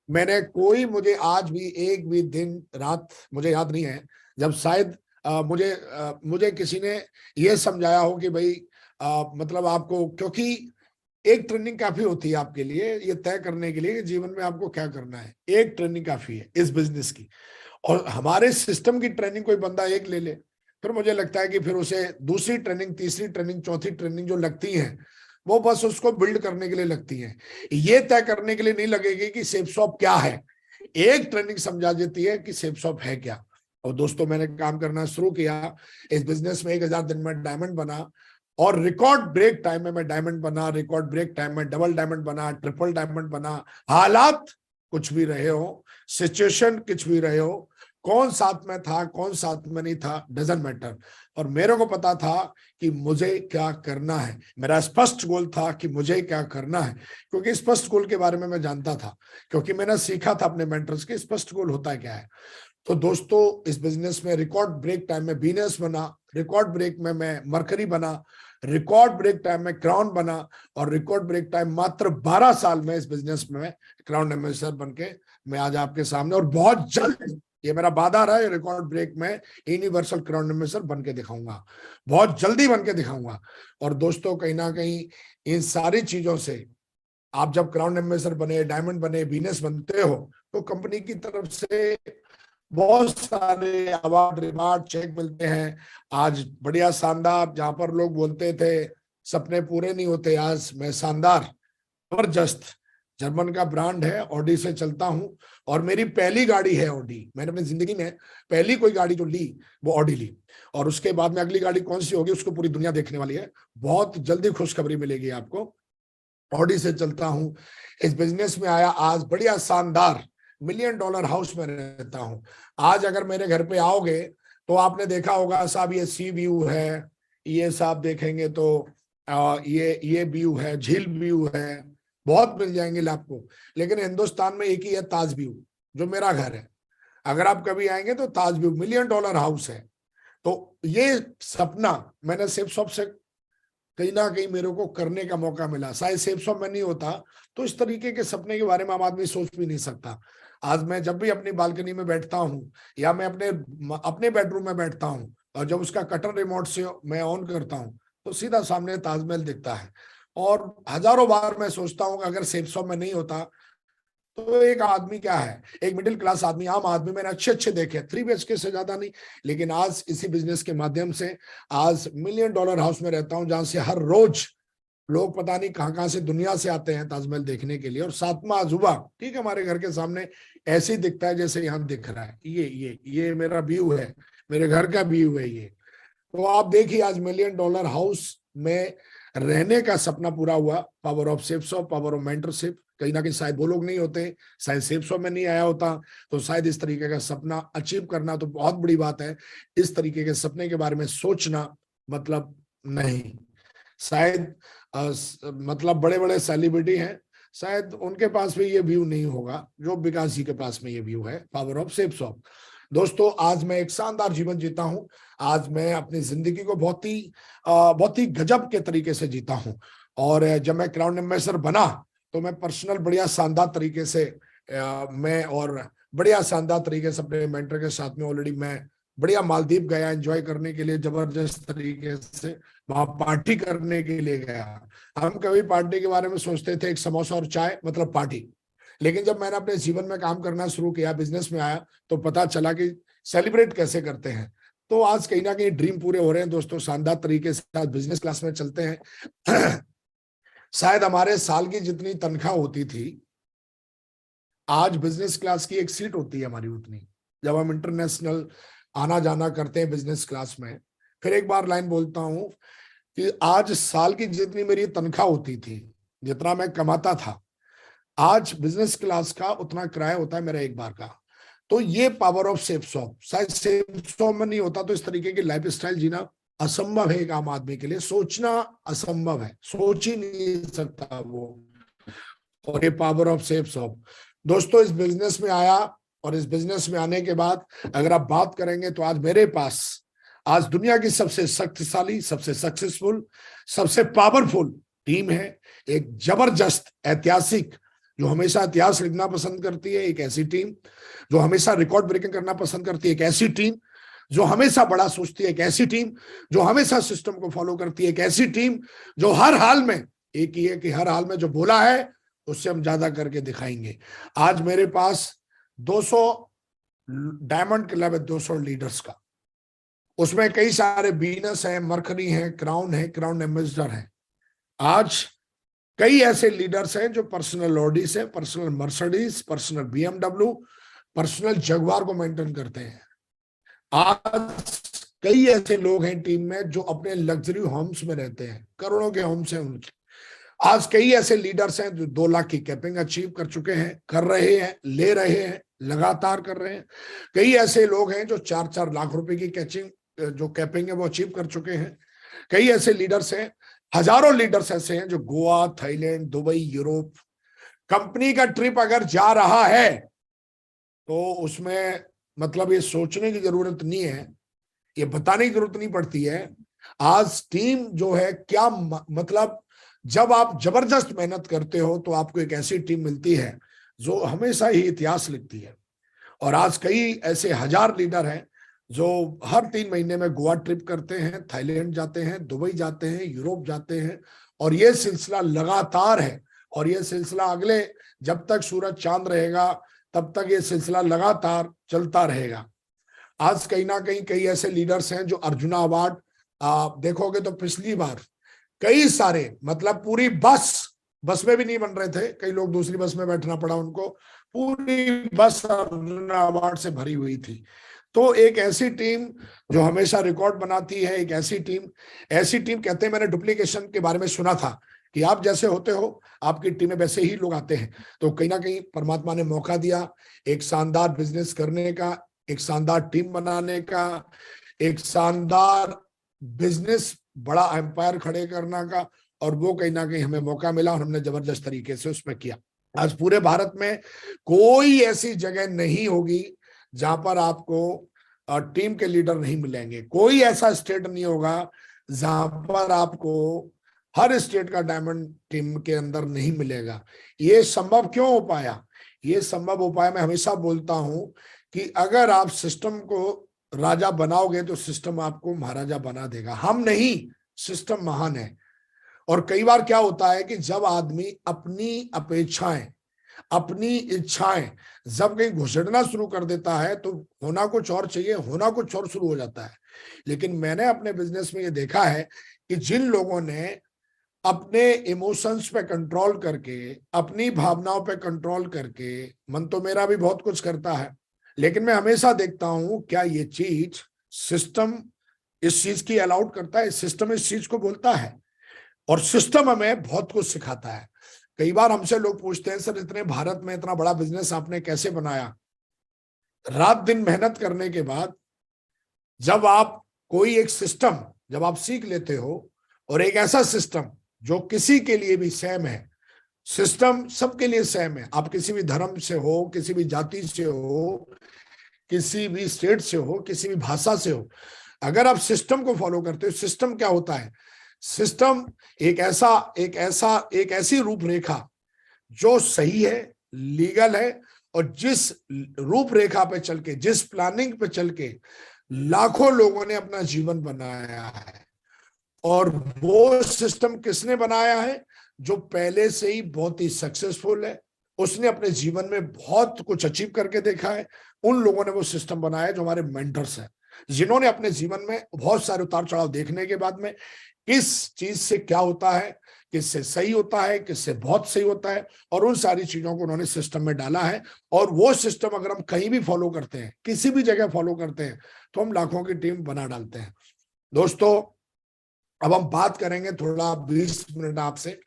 मैंने कोई, मुझे आज भी एक भी दिन रात मुझे याद नहीं है जब शायद मुझे किसी ने ये समझाया हो कि भाई मतलब आपको, क्योंकि एक ट्रेनिंग काफी होती है आपके लिए ये तय करने के लिए कि जीवन में आपको क्या करना है। एक ट्रेनिंग काफी है इस बिजनेस की, और हमारे सिस्टम की ट्रेनिंग कोई बंदा एक ले ले, फिर मुझे लगता है कि फिर उसे दूसरी ट्रेनिंग, तीसरी ट्रेनिंग, चौथी ट्रेनिंग जो लगती है वो बस उसको बिल्ड करने के लिए लगती है, ये तय करने के लिए नहीं लगेगी कि सेफ शॉप क्या है। एक ट्रेनिंग समझा देती है कि सेफ शॉप है क्या। और दोस्तों मैंने काम करना शुरू किया इस बिजनेस में, 1000 दिन में डायमंड बना, और रिकॉर्ड ब्रेक टाइम में मैं डायमंड बना, रिकॉर्ड ब्रेक टाइम में डबल डायमंड बना, ट्रिपल डायमंड बना। हालात कुछ भी रहे हो, सिचुएशन कुछ भी रहे हो, कौन साथ में था कौन साथ में नहीं था, डजंट मैटर। और मेरे को पता था कि मुझे क्या करना है, मेरा स्पष्ट गोल था कि मुझे क्या करना है, क्योंकि स्पष्ट गोल के बारे में मैं जानता था, क्योंकि मैंने सीखा था अपने मेंटर्स के स्पष्ट गोल होता क्या है। तो दोस्तों इस बिजनेस में रिकॉर्ड ब्रेक टाइम में वीनस बना, रिकॉर्ड ब्रेक में मैं मरकरी बना, रिकॉर्ड ब्रेक टाइम में क्राउन बना, और रिकॉर्ड ब्रेक टाइम मात्र 12 साल में इस बिजनेस में क्राउन एम्बेसडर बनके मैं आज आपके सामने, और बहुत जल्द, ये मेरा वादा रहा है, रिकॉर्ड ब्रेक में यूनिवर्सल क्राउन एम्बेसडर बन के दिखाऊंगा, बहुत जल्दी बन के दिखाऊंगा। और दोस्तों कहीं ना कहीं इन सारी चीजों से आप जब क्राउन एम्बेसडर बने, डायमंड बने, वीनस बनते हो, तो कंपनी की तरफ से बहुत सारे अवार्ड, रिवार्ड, चेक मिलते हैं। आज बढ़िया शानदार, जहां पर लोग बोलते थे सपने पूरे नहीं होते, आज मैं शानदार जबरदस्त जर्मन का ब्रांड है ऑडी से चलता हूं, और मेरी पहली गाड़ी है ऑडी। मैंने अपनी जिंदगी में पहली कोई गाड़ी जो ली वो ऑडी ली, और उसके बाद में अगली गाड़ी कौन सी होगी उसको पूरी दुनिया देखने वाली है, बहुत जल्दी खुशखबरी मिलेगी आपको। ऑडी से चलता हूं, इस बिजनेस में आया आज बढ़िया शानदार $1 मिलियन हाउस में रहता हूं। आज अगर मेरे घर पे आओगे तो आपने देखा होगा साहब, ये सी व्यू है, ये साहब देखेंगे तो ये व्यू है, झील व्यू है, बहुत मिल जाएंगे आपको। लेकिन हिंदुस्तान में एक ही है, ताज व्यू, जो मेरा घर है। अगर आप कभी आएंगे तो ताज व्यू $1 मिलियन हाउस है। तो ये सपना मैंने सेफ शॉप से कहीं ना कहीं मेरे को करने का मौका मिला। शायद सेफ शॉप में नहीं होता तो इस तरीके के सपने के बारे में आम आदमी सोच भी नहीं सकता। आज मैं जब भी अपनी बालकनी में बैठता हूँ, या मैं अपने बेडरूम में बैठता हूँ, और जब उसका कटर रिमोट से मैं ऑन करता हूँ तो सीधा सामने ताजमहल दिखता है। और हजारों बार मैं सोचता हूँ अगर सेफ शॉप में नहीं होता तो एक आदमी क्या है, एक मिडिल क्लास आदमी, आम आदमी, मैंने अच्छे अच्छे देखे, 3 BHK से ज्यादा नहीं, लेकिन आज इसी बिजनेस के माध्यम से आज $1 मिलियन हाउस में रहता हूं, जहां से हर रोज लोग पता नहीं कहां कहां से दुनिया से आते हैं ताजमहल देखने के लिए। और 7वां अजूबा ठीक है हमारे घर के सामने ऐसे ही दिखता है जैसे यहाँ दिख रहा है। ये मेरा व्यू है, मेरे घर का व्यू है ये। तो आप देखिए आज $1 मिलियन हाउस में रहने का सपना पूरा हुआ, power of safe shop, power of mentorship. कहीं ना कहीं शायद वो लोग नहीं होते, शायद सेफ शॉप में नहीं आया होता, तो शायद इस तरीके का सपना अचीव करना तो बहुत बड़ी बात है। इस तरीके के सपने के बारे में सोचना मतलब नहीं, शायद मतलब बड़े बड़े सेलिब्रिटी हैं, शायद उनके पास भी ये व्यू नहीं होगा जो विकास जी के पास में ये व्यू है, पावर ऑफ सेफ शॉप। दोस्तों आज मैं एक शानदार जीवन जीता हूं। आज मैं अपनी जिंदगी को बहुत ही गजब के तरीके से जीता हूं। और जब मैं क्राउन एम्बेसडर बना तो मैं पर्सनल बढ़िया शानदार तरीके से मैं और बढ़िया शानदार तरीके से अपने मेंटर के साथ में ऑलरेडी मैं बढ़िया मालदीव गया एंजॉय करने के लिए, जबरदस्त तरीके से वहां पार्टी करने के लिए गया। हम कभी पार्टी के बारे में सोचते थे एक समोसा और चाय मतलब पार्टी, लेकिन जब मैंने अपने जीवन में काम करना शुरू किया, बिजनेस में आया, तो पता चला कि सेलिब्रेट कैसे करते हैं। तो आज कहीं ना कहीं ड्रीम पूरे हो रहे हैं दोस्तों, शानदार तरीके से आज बिजनेस क्लास में चलते हैं। शायद हमारे साल की जितनी तनख्वाह होती थी, आज बिजनेस क्लास की एक सीट होती है हमारी उतनी, जब हम इंटरनेशनल आना जाना करते हैं बिजनेस क्लास में। फिर एक बार लाइन बोलता हूं कि आज साल की जितनी मेरी तनख्वाह होती थी, जितना मैं कमाता था, आज बिजनेस क्लास का उतना किराया होता है मेरा एक बार का। तो ये पावर ऑफ सेफ शॉप, शायद सेफ शॉप में नहीं होता तो इस तरीके की लाइफ स्टाइल जीना असंभव है एक आम आदमी के लिए, सोचना असंभव है, सोच ही नहीं सकता वो। और ये पावर ऑफ सेफ शॉप दोस्तों, इस बिजनेस में आया और इस बिजनेस में आने के बाद अगर आप बात करेंगे तो आज मेरे पास आज दुनिया की सबसे शक्तिशाली, सबसे सक्सेसफुल, सबसे पावरफुल टीम है। एक जबरदस्त ऐतिहासिक, जो हमेशा इतिहास लिखना पसंद करती है, एक ऐसी टीम जो हमेशा रिकॉर्ड ब्रेकिंग करना पसंद करती है, एक ऐसी टीम जो हमेशा बड़ा सोचती है, एक ऐसी टीम जो हमेशा सिस्टम को फॉलो करती है, एक ऐसी टीम जो हर हाल में, एक ही है कि हर हाल में जो बोला है उससे हम ज्यादा करके दिखाएंगे। आज मेरे पास 200 डायमंड क्लब है, 200 लीडर्स का, उसमें कई सारे बीनस है, मरकरी है, क्राउन एम्बेसडर है। आज कई ऐसे लीडर्स हैं जो पर्सनल ऑडीज है, personal Mercedes, personal BMW, personal Jaguar को मेंटेन करते हैं। आज कई ऐसे लोग हैं टीम में जो अपने लग्जरी होम्स में रहते हैं, करोड़ों के होम्स हैं उनके। आज कई ऐसे लीडर्स हैं जो 2 लाख की कैपिंग अचीव कर चुके हैं, कर रहे हैं, ले रहे हैं, लगातार कर रहे हैं। कई ऐसे लोग हैं जो 4-4 लाख रुपए की जो कैपिंग है वो अचीव कर चुके हैं। कई ऐसे लीडर्स हैं, हजारों लीडर्स ऐसे हैं जो Goa, Thailand, Dubai, Europe, company का ट्रिप अगर जा रहा है तो उसमें मतलब ये सोचने की जरूरत नहीं है, ये बताने की जरूरत नहीं पड़ती है। आज टीम जो है क्या मतलब, जब आप जबरदस्त मेहनत करते हो तो आपको एक ऐसी टीम मिलती है जो हमेशा ही इतिहास लिखती है। और आज कई ऐसे हजार लीडर हैं जो हर 3 महीने में गोवा ट्रिप करते हैं, थाईलैंड जाते हैं, दुबई जाते हैं, यूरोप जाते हैं, और ये सिलसिला लगातार है। और ये सिलसिला अगले, जब तक सूरज चांद रहेगा तब तक ये सिलसिला लगातार चलता रहेगा। आज कहीं ना कहीं कई ऐसे लीडर्स हैं जो अर्जुना अवार्ड, आप देखोगे तो पिछली बार कई सारे, मतलब पूरी बस में भी नहीं बन रहे थे, कई लोग दूसरी बस में बैठना पड़ा उनको, पूरी बस अर्जुना अवार्ड से भरी हुई थी। तो एक ऐसी टीम जो हमेशा रिकॉर्ड बनाती है, एक ऐसी टीम कहते हैं, मैंने डुप्लीकेशन के बारे में सुना था कि आप जैसे होते हो आपकी टीम में वैसे ही लोग आते हैं। तो कहीं ना कहीं परमात्मा ने मौका दिया एक शानदार बिजनेस करने का, एक शानदार टीम बनाने का, एक शानदार बिजनेस बड़ा एम्पायर खड़े करने का, और वो कहीं ना कहीं हमें मौका मिला और हमने जबरदस्त तरीके से उसमें किया। आज पूरे भारत में कोई ऐसी जगह नहीं होगी जहां पर आपको टीम के लीडर नहीं मिलेंगे, कोई ऐसा स्टेट नहीं होगा जहां पर आपको हर स्टेट का डायमंड टीम के अंदर नहीं मिलेगा। ये संभव क्यों हो पाया? ये संभव हो पाया, मैं हमेशा बोलता हूं कि अगर आप सिस्टम को राजा बनाओगे तो सिस्टम आपको महाराजा बना देगा। हम नहीं, सिस्टम महान है। और कई बार क्या होता है कि जब आदमी अपनी अपेक्षाएं, अपनी इच्छाएं जब कहीं घुसड़ना शुरू कर देता है तो होना कुछ और चाहिए, होना कुछ और शुरू हो जाता है। लेकिन मैंने अपने बिजनेस में ये देखा है कि जिन लोगों ने अपने इमोशंस पे कंट्रोल करके, अपनी भावनाओं पे कंट्रोल करके, मन तो मेरा भी बहुत कुछ करता है, लेकिन मैं हमेशा देखता हूं क्या ये चीज सिस्टम इस चीज की अलाउड करता है, सिस्टम इस चीज को बोलता है, और सिस्टम हमें बहुत कुछ सिखाता है। कई बार हमसे लोग पूछते हैं, सर इतने भारत में इतना बड़ा बिजनेस आपने कैसे बनाया? रात दिन मेहनत करने के बाद जब आप कोई एक सिस्टम जब आप सीख लेते हो, और एक ऐसा सिस्टम जो किसी के लिए भी सेम है, सिस्टम सबके लिए सेम है, आप किसी भी धर्म से हो, किसी भी जाति से हो, किसी भी स्टेट से हो, किसी भी भाषा से हो, अगर आप सिस्टम को फॉलो करते हो, सिस्टम क्या होता है? सिस्टम एक ऐसी रूपरेखा जो सही है, लीगल है, और जिस रूपरेखा पे चल के, जिस प्लानिंग पे चल के लाखों लोगों ने अपना जीवन बनाया है। और वो सिस्टम किसने बनाया है? जो पहले से ही बहुत ही सक्सेसफुल है, उसने अपने जीवन में बहुत कुछ अचीव करके देखा है। उन लोगों ने वो सिस्टम बनाया है, जो हमारे मेंटर्स हैं, जिन्होंने अपने जीवन में बहुत सारे उतार चढ़ाव देखने के बाद में किस चीज से क्या होता है, किससे सही होता है, किससे बहुत सही होता है, और उन सारी चीजों को उन्होंने सिस्टम में डाला है। और वो सिस्टम अगर हम कहीं भी फॉलो करते हैं, किसी भी जगह फॉलो करते हैं, तो हम लाखों की टीम बना डालते हैं। दोस्तों, अब हम बात करेंगे थोड़ा 20 मिनट आपसे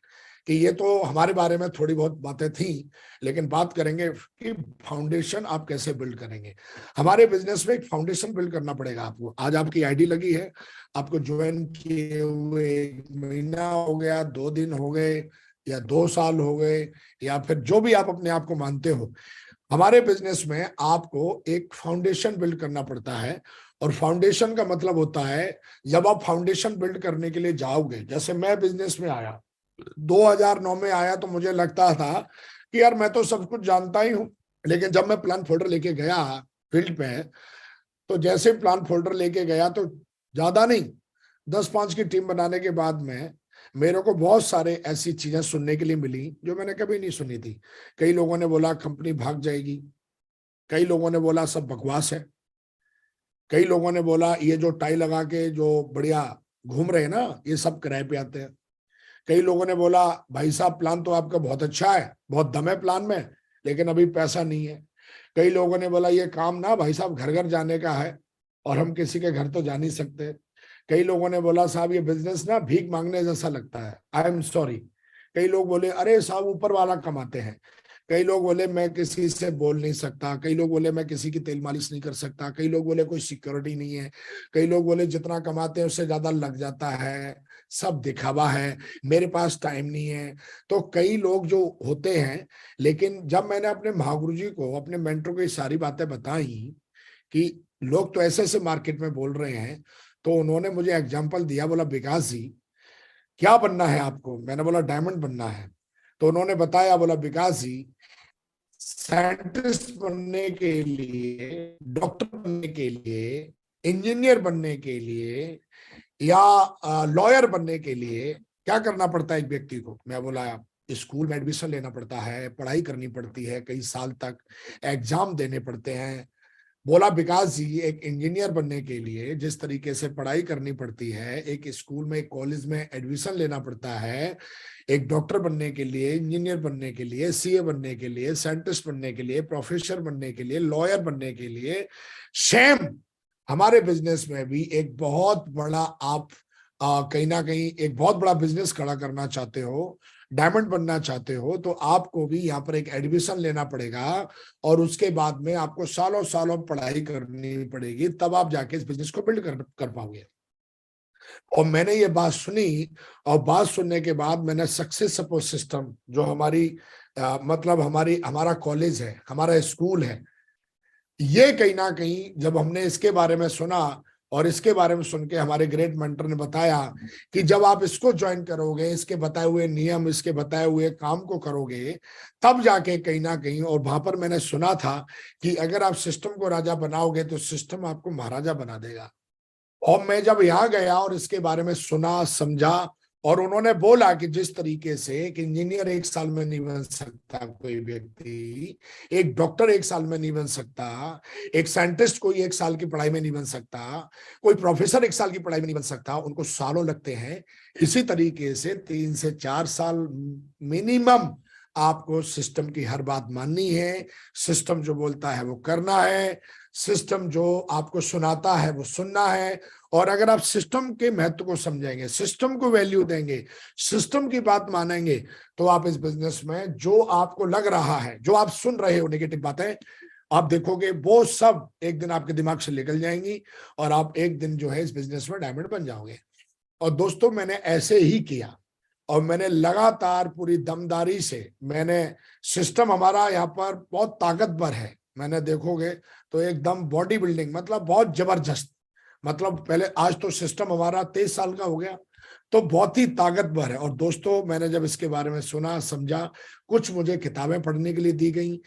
कि ये तो हमारे बारे में थोड़ी बहुत बातें थी, लेकिन बात करेंगे कि फाउंडेशन आप कैसे बिल्ड करेंगे। हमारे बिजनेस में एक फाउंडेशन बिल्ड करना पड़ेगा आपको। आज आपकी आईडी लगी है, आपको ज्वाइन किए हुए 1 महीना हो गया, 2 दिन हो गए, या 2 साल हो गए, या फिर जो भी आप अपने आप को मानते हो, हमारे बिजनेस में आपको एक फाउंडेशन बिल्ड करना पड़ता है। और फाउंडेशन का मतलब होता है, जब आप फाउंडेशन बिल्ड करने के लिए जाओगे, जैसे मैं बिजनेस में आया 2009 में आया, तो मुझे लगता था कि यार मैं तो सब कुछ जानता ही हूं। लेकिन जब मैं प्लान फोल्डर लेके गया फील्ड पे, तो जैसे प्लान फोल्डर लेके गया, तो ज्यादा नहीं, 10-5 की टीम बनाने के बाद में मेरे को बहुत सारे ऐसी चीजें सुनने के लिए मिली जो मैंने कभी नहीं सुनी थी। कई लोगों ने बोला कंपनी भाग जाएगी, कई लोगों ने बोला सब बकवास है, कई लोगों ने बोला ये जो टाई लगा के जो बढ़िया घूम रहे हैं ना, ये सब किराए पे आते हैं। कई लोगों ने बोला भाई साहब प्लान तो आपका बहुत अच्छा है, बहुत दम है प्लान में, लेकिन अभी पैसा नहीं है। कई लोगों ने बोला ये काम ना भाई साहब घर घर जाने का है, और हम किसी के घर तो जा नहीं सकते। कई लोगों ने बोला साहब ये बिजनेस ना भीख मांगने जैसा लगता है, आई एम सॉरी। कई लोग बोले अरे साहब ऊपर वाला कमाते हैं। कई लोग बोले मैं किसी से बोल नहीं सकता। कई लोग बोले मैं किसी की तेल मालिश नहीं कर सकता। कई लोग बोले कोई सिक्योरिटी नहीं है। कई लोग बोले जितना कमाते हैं उससे ज्यादा लग जाता है, सब दिखावा है, मेरे पास टाइम नहीं है। तो कई लोग जो होते हैं, लेकिन जब मैंने अपने महागुरु जी को, अपने मेंटर को ये सारी बातें बताई कि लोग तो ऐसे ऐसे मार्केट में बोल रहे हैं, तो उन्होंने मुझे एग्जाम्पल दिया, बोला विकास जी क्या बनना है आपको? मैंने बोला डायमंड बनना है। तो उन्होंने बताया, बोला विकास जी साइंटिस्ट बनने के लिए, डॉक्टर बनने के लिए, इंजीनियर बनने के लिए, या लॉयर बनने के लिए क्या करना पड़ता है एक व्यक्ति को? मैं बोला स्कूल में एडमिशन लेना पड़ता है, पढ़ाई करनी पड़ती है, कई साल तक एग्जाम देने पड़ते हैं। बोला विकास जी एक इंजीनियर बनने के लिए जिस तरीके से पढ़ाई करनी पड़ती है, एक स्कूल में, एक कॉलेज में एडमिशन लेना पड़ता है, एक डॉक्टर बनने के लिए, इंजीनियर बनने के लिए, सीए बनने के लिए, साइंटिस्ट बनने के लिए, प्रोफेसर बनने के लिए, लॉयर बनने के लिए, सेम हमारे बिजनेस में भी एक बहुत बड़ा आप कहीं ना कहीं एक बहुत बड़ा बिजनेस खड़ा करना चाहते हो, डायमंड बनना चाहते हो, तो आपको भी यहाँ पर एक एडमिशन लेना पड़ेगा। और उसके बाद में आपको सालों सालों पढ़ाई करनी पड़ेगी, तब आप जाके इस बिजनेस को बिल्ड कर पाओगे। और मैंने ये बात सुनी, और बात सुनने के बाद मैंने सक्सेस सपोर्ट सिस्टम जो हमारी मतलब हमारा कॉलेज है, हमारा स्कूल है, ये कहीं ना कहीं जब हमने इसके बारे में सुना, और इसके बारे में सुन के हमारे ग्रेट मेंटर ने बताया कि जब आप इसको ज्वाइन करोगे, इसके बताए हुए नियम, इसके बताए हुए काम को करोगे, तब जाके कहीं ना कहीं, और वहां पर मैंने सुना था कि अगर आप सिस्टम को राजा बनाओगे तो सिस्टम आपको महाराजा बना देगा। और मैं जब यहाँ गया और इसके बारे में सुना, समझा, और उन्होंने बोला कि जिस तरीके से एक इंजीनियर 1 साल में नहीं बन सकता कोई व्यक्ति, एक डॉक्टर 1 साल में नहीं बन सकता, एक साइंटिस्ट कोई 1 साल की पढ़ाई में नहीं बन सकता, कोई प्रोफेसर 1 साल की पढ़ाई में नहीं बन सकता, उनको सालों लगते हैं। इसी तरीके से 3 से 4 साल मिनिमम आपको सिस्टम की हर बात माननी है, सिस्टम जो बोलता है वो करना है, सिस्टम जो आपको सुनाता है वो सुनना है। और अगर आप सिस्टम के महत्व को समझेंगे, सिस्टम को वैल्यू देंगे, सिस्टम की बात मानेंगे, तो आप इस बिजनेस में जो आपको लग रहा है, जो आप सुन रहे हो नेगेटिव बातें, आप देखोगे वो सब एक दिन आपके दिमाग से निकल जाएंगी, और आप एक दिन जो है इस बिजनेस में डायमंड बन जाओगे। और दोस्तों मैंने ऐसे ही किया, और मैंने लगातार पूरी दमदारी से, मैंने सिस्टम हमारा यहाँ पर बहुत ताकतवर है, मैंने देखोगे तो एकदम बॉडी बिल्डिंग, मतलब बहुत जबरदस्त। मतलब पहले, आज तो सिस्टम हमारा 23 साल का हो गया, तो बहुत ही ताकतवर है। और दोस्तों, मैंने जब इसके बारे में सुना समझा, कुछ मुझे किताबें पढ़ने के लिए दी गई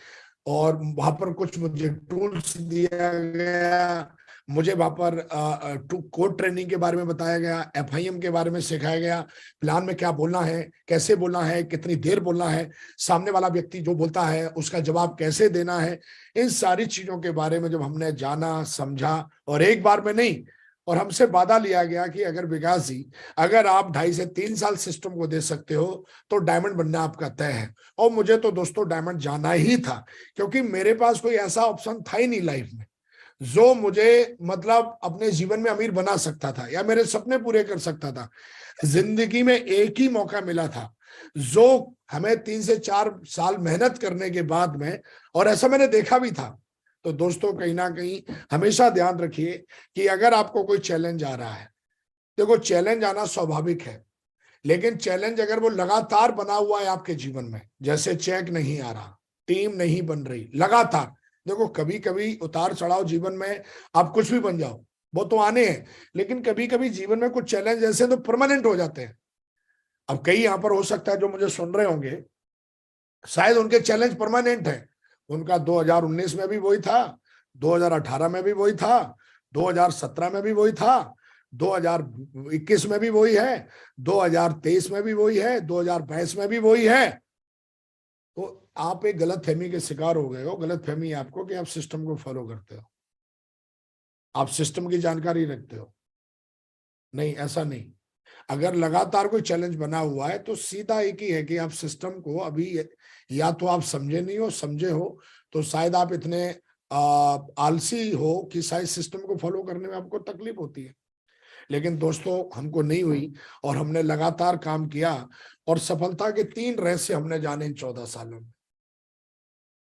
और वहां पर कुछ मुझे टूल्स दिया गया, मुझे वहां पर कोड ट्रेनिंग के बारे में बताया गया, एफआईएम के बारे में सिखाया गया, प्लान में क्या बोलना है, कैसे बोलना है, कितनी देर बोलना है, सामने वाला व्यक्ति जो बोलता है उसका जवाब कैसे देना है। इन सारी चीजों के बारे में जब हमने जाना समझा, और एक बार में नहीं, और हमसे वादा लिया गया कि अगर विकास जी, अगर आप 2.5 से 3 साल सिस्टम को दे सकते हो तो डायमंड बनना आपका तय है। और मुझे तो दोस्तों डायमंड जाना ही था, क्योंकि मेरे पास कोई ऐसा ऑप्शन था ही नहीं लाइफ में जो मुझे मतलब अपने जीवन में अमीर बना सकता था या मेरे सपने पूरे कर सकता था। जिंदगी में एक ही मौका मिला था जो हमें 3 से 4 साल मेहनत करने के बाद में, और ऐसा मैंने देखा भी था। तो दोस्तों, कहीं ना कहीं हमेशा ध्यान रखिए कि अगर आपको कोई चैलेंज आ रहा है, देखो चैलेंज आना स्वाभाविक है, लेकिन चैलेंज अगर वो लगातार बना हुआ है आपके जीवन में, जैसे चेक नहीं आ रहा, टीम नहीं बन रही, लगातार, देखो कभी कभी उतार चढ़ाव जीवन में, आप कुछ भी बन जाओ वो तो आने हैं, लेकिन कभी कभी जीवन में कुछ चैलेंज ऐसे तो परमानेंट हो जाते हैं। अब कई यहां पर हो सकता है जो मुझे सुन रहे होंगे, शायद उनके चैलेंज परमानेंट है, उनका 2019 में भी वही था, 2018 में भी वही था, 2017 में भी वही था, 2021 में भी वही है, 2023 में भी वही है, 2022 में भी वही है। तो आप एक गलत फहमी के शिकार हो गए हो। गलत फहमी आपको कि आप सिस्टम को फॉलो करते हो, आप सिस्टम की जानकारी रखते हो। नहीं, ऐसा नहीं। अगर लगातार कोई चैलेंज बना हुआ है तो सीधा एक ही है कि आप सिस्टम को अभी या तो आप समझे नहीं हो, समझे हो तो शायद आप इतने आलसी हो कि शायद सिस्टम को फॉलो करने में आपको तकलीफ होती है। लेकिन दोस्तों, हमको नहीं हुई और हमने लगातार काम किया, और सफलता के 3 रहस्य हमने जाने इन 14 सालों में।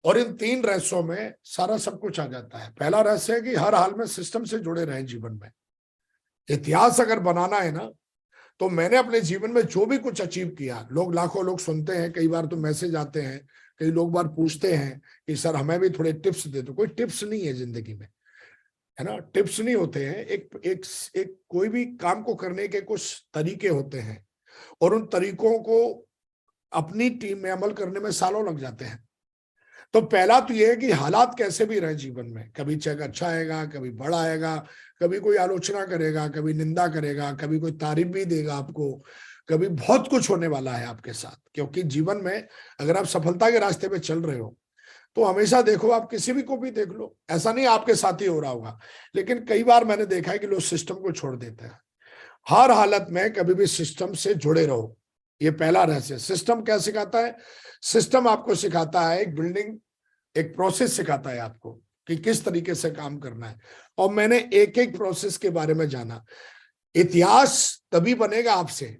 और इन 3 रहस्यों में सारा सब कुछ आ जाता है। पहला रहस्य है कि हर हाल में सिस्टम से जुड़े रहें जीवन में। इतिहास अगर बनाना है ना, तो मैंने अपने जीवन में जो भी कुछ अचीव किया, लाखों लोग सुनते हैं, कई बार तो मैसेज आते हैं, कई लोग बार पूछते हैं कि सर हमें भी थोड़े टिप्स दे दो। कोई टिप्स नहीं है जिंदगी में, है ना, टिप्स नहीं होते हैं। एक कोई भी काम को करने के कुछ तरीके होते हैं, और उन तरीकों को अपनी टीम में अमल करने में सालों लग जाते हैं। तो पहला तो यह है कि हालात कैसे भी रहे जीवन में, कभी चेक अच्छा आएगा, कभी बड़ा आएगा, कभी कोई आलोचना करेगा, कभी निंदा करेगा, कभी कोई तारीफ भी देगा आपको, कभी बहुत कुछ होने वाला है आपके साथ। क्योंकि जीवन में अगर आप सफलता के रास्ते पे चल रहे हो तो हमेशा देखो, आप किसी भी को भी देख लो, ऐसा नहीं आपके साथ ही हो रहा होगा, लेकिन कई बार मैंने देखा है कि लोग सिस्टम को छोड़ देते हैं। हर हालत में कभी भी सिस्टम से जुड़े रहो, ये पहला रहस्य। सिस्टम क्या सिखाता है? सिस्टम आपको सिखाता है एक बिल्डिंग, एक प्रोसेस सिखाता है आपको कि किस तरीके से काम करना है। और मैंने एक एक प्रोसेस के बारे में जाना। इतिहास तभी बनेगा आपसे,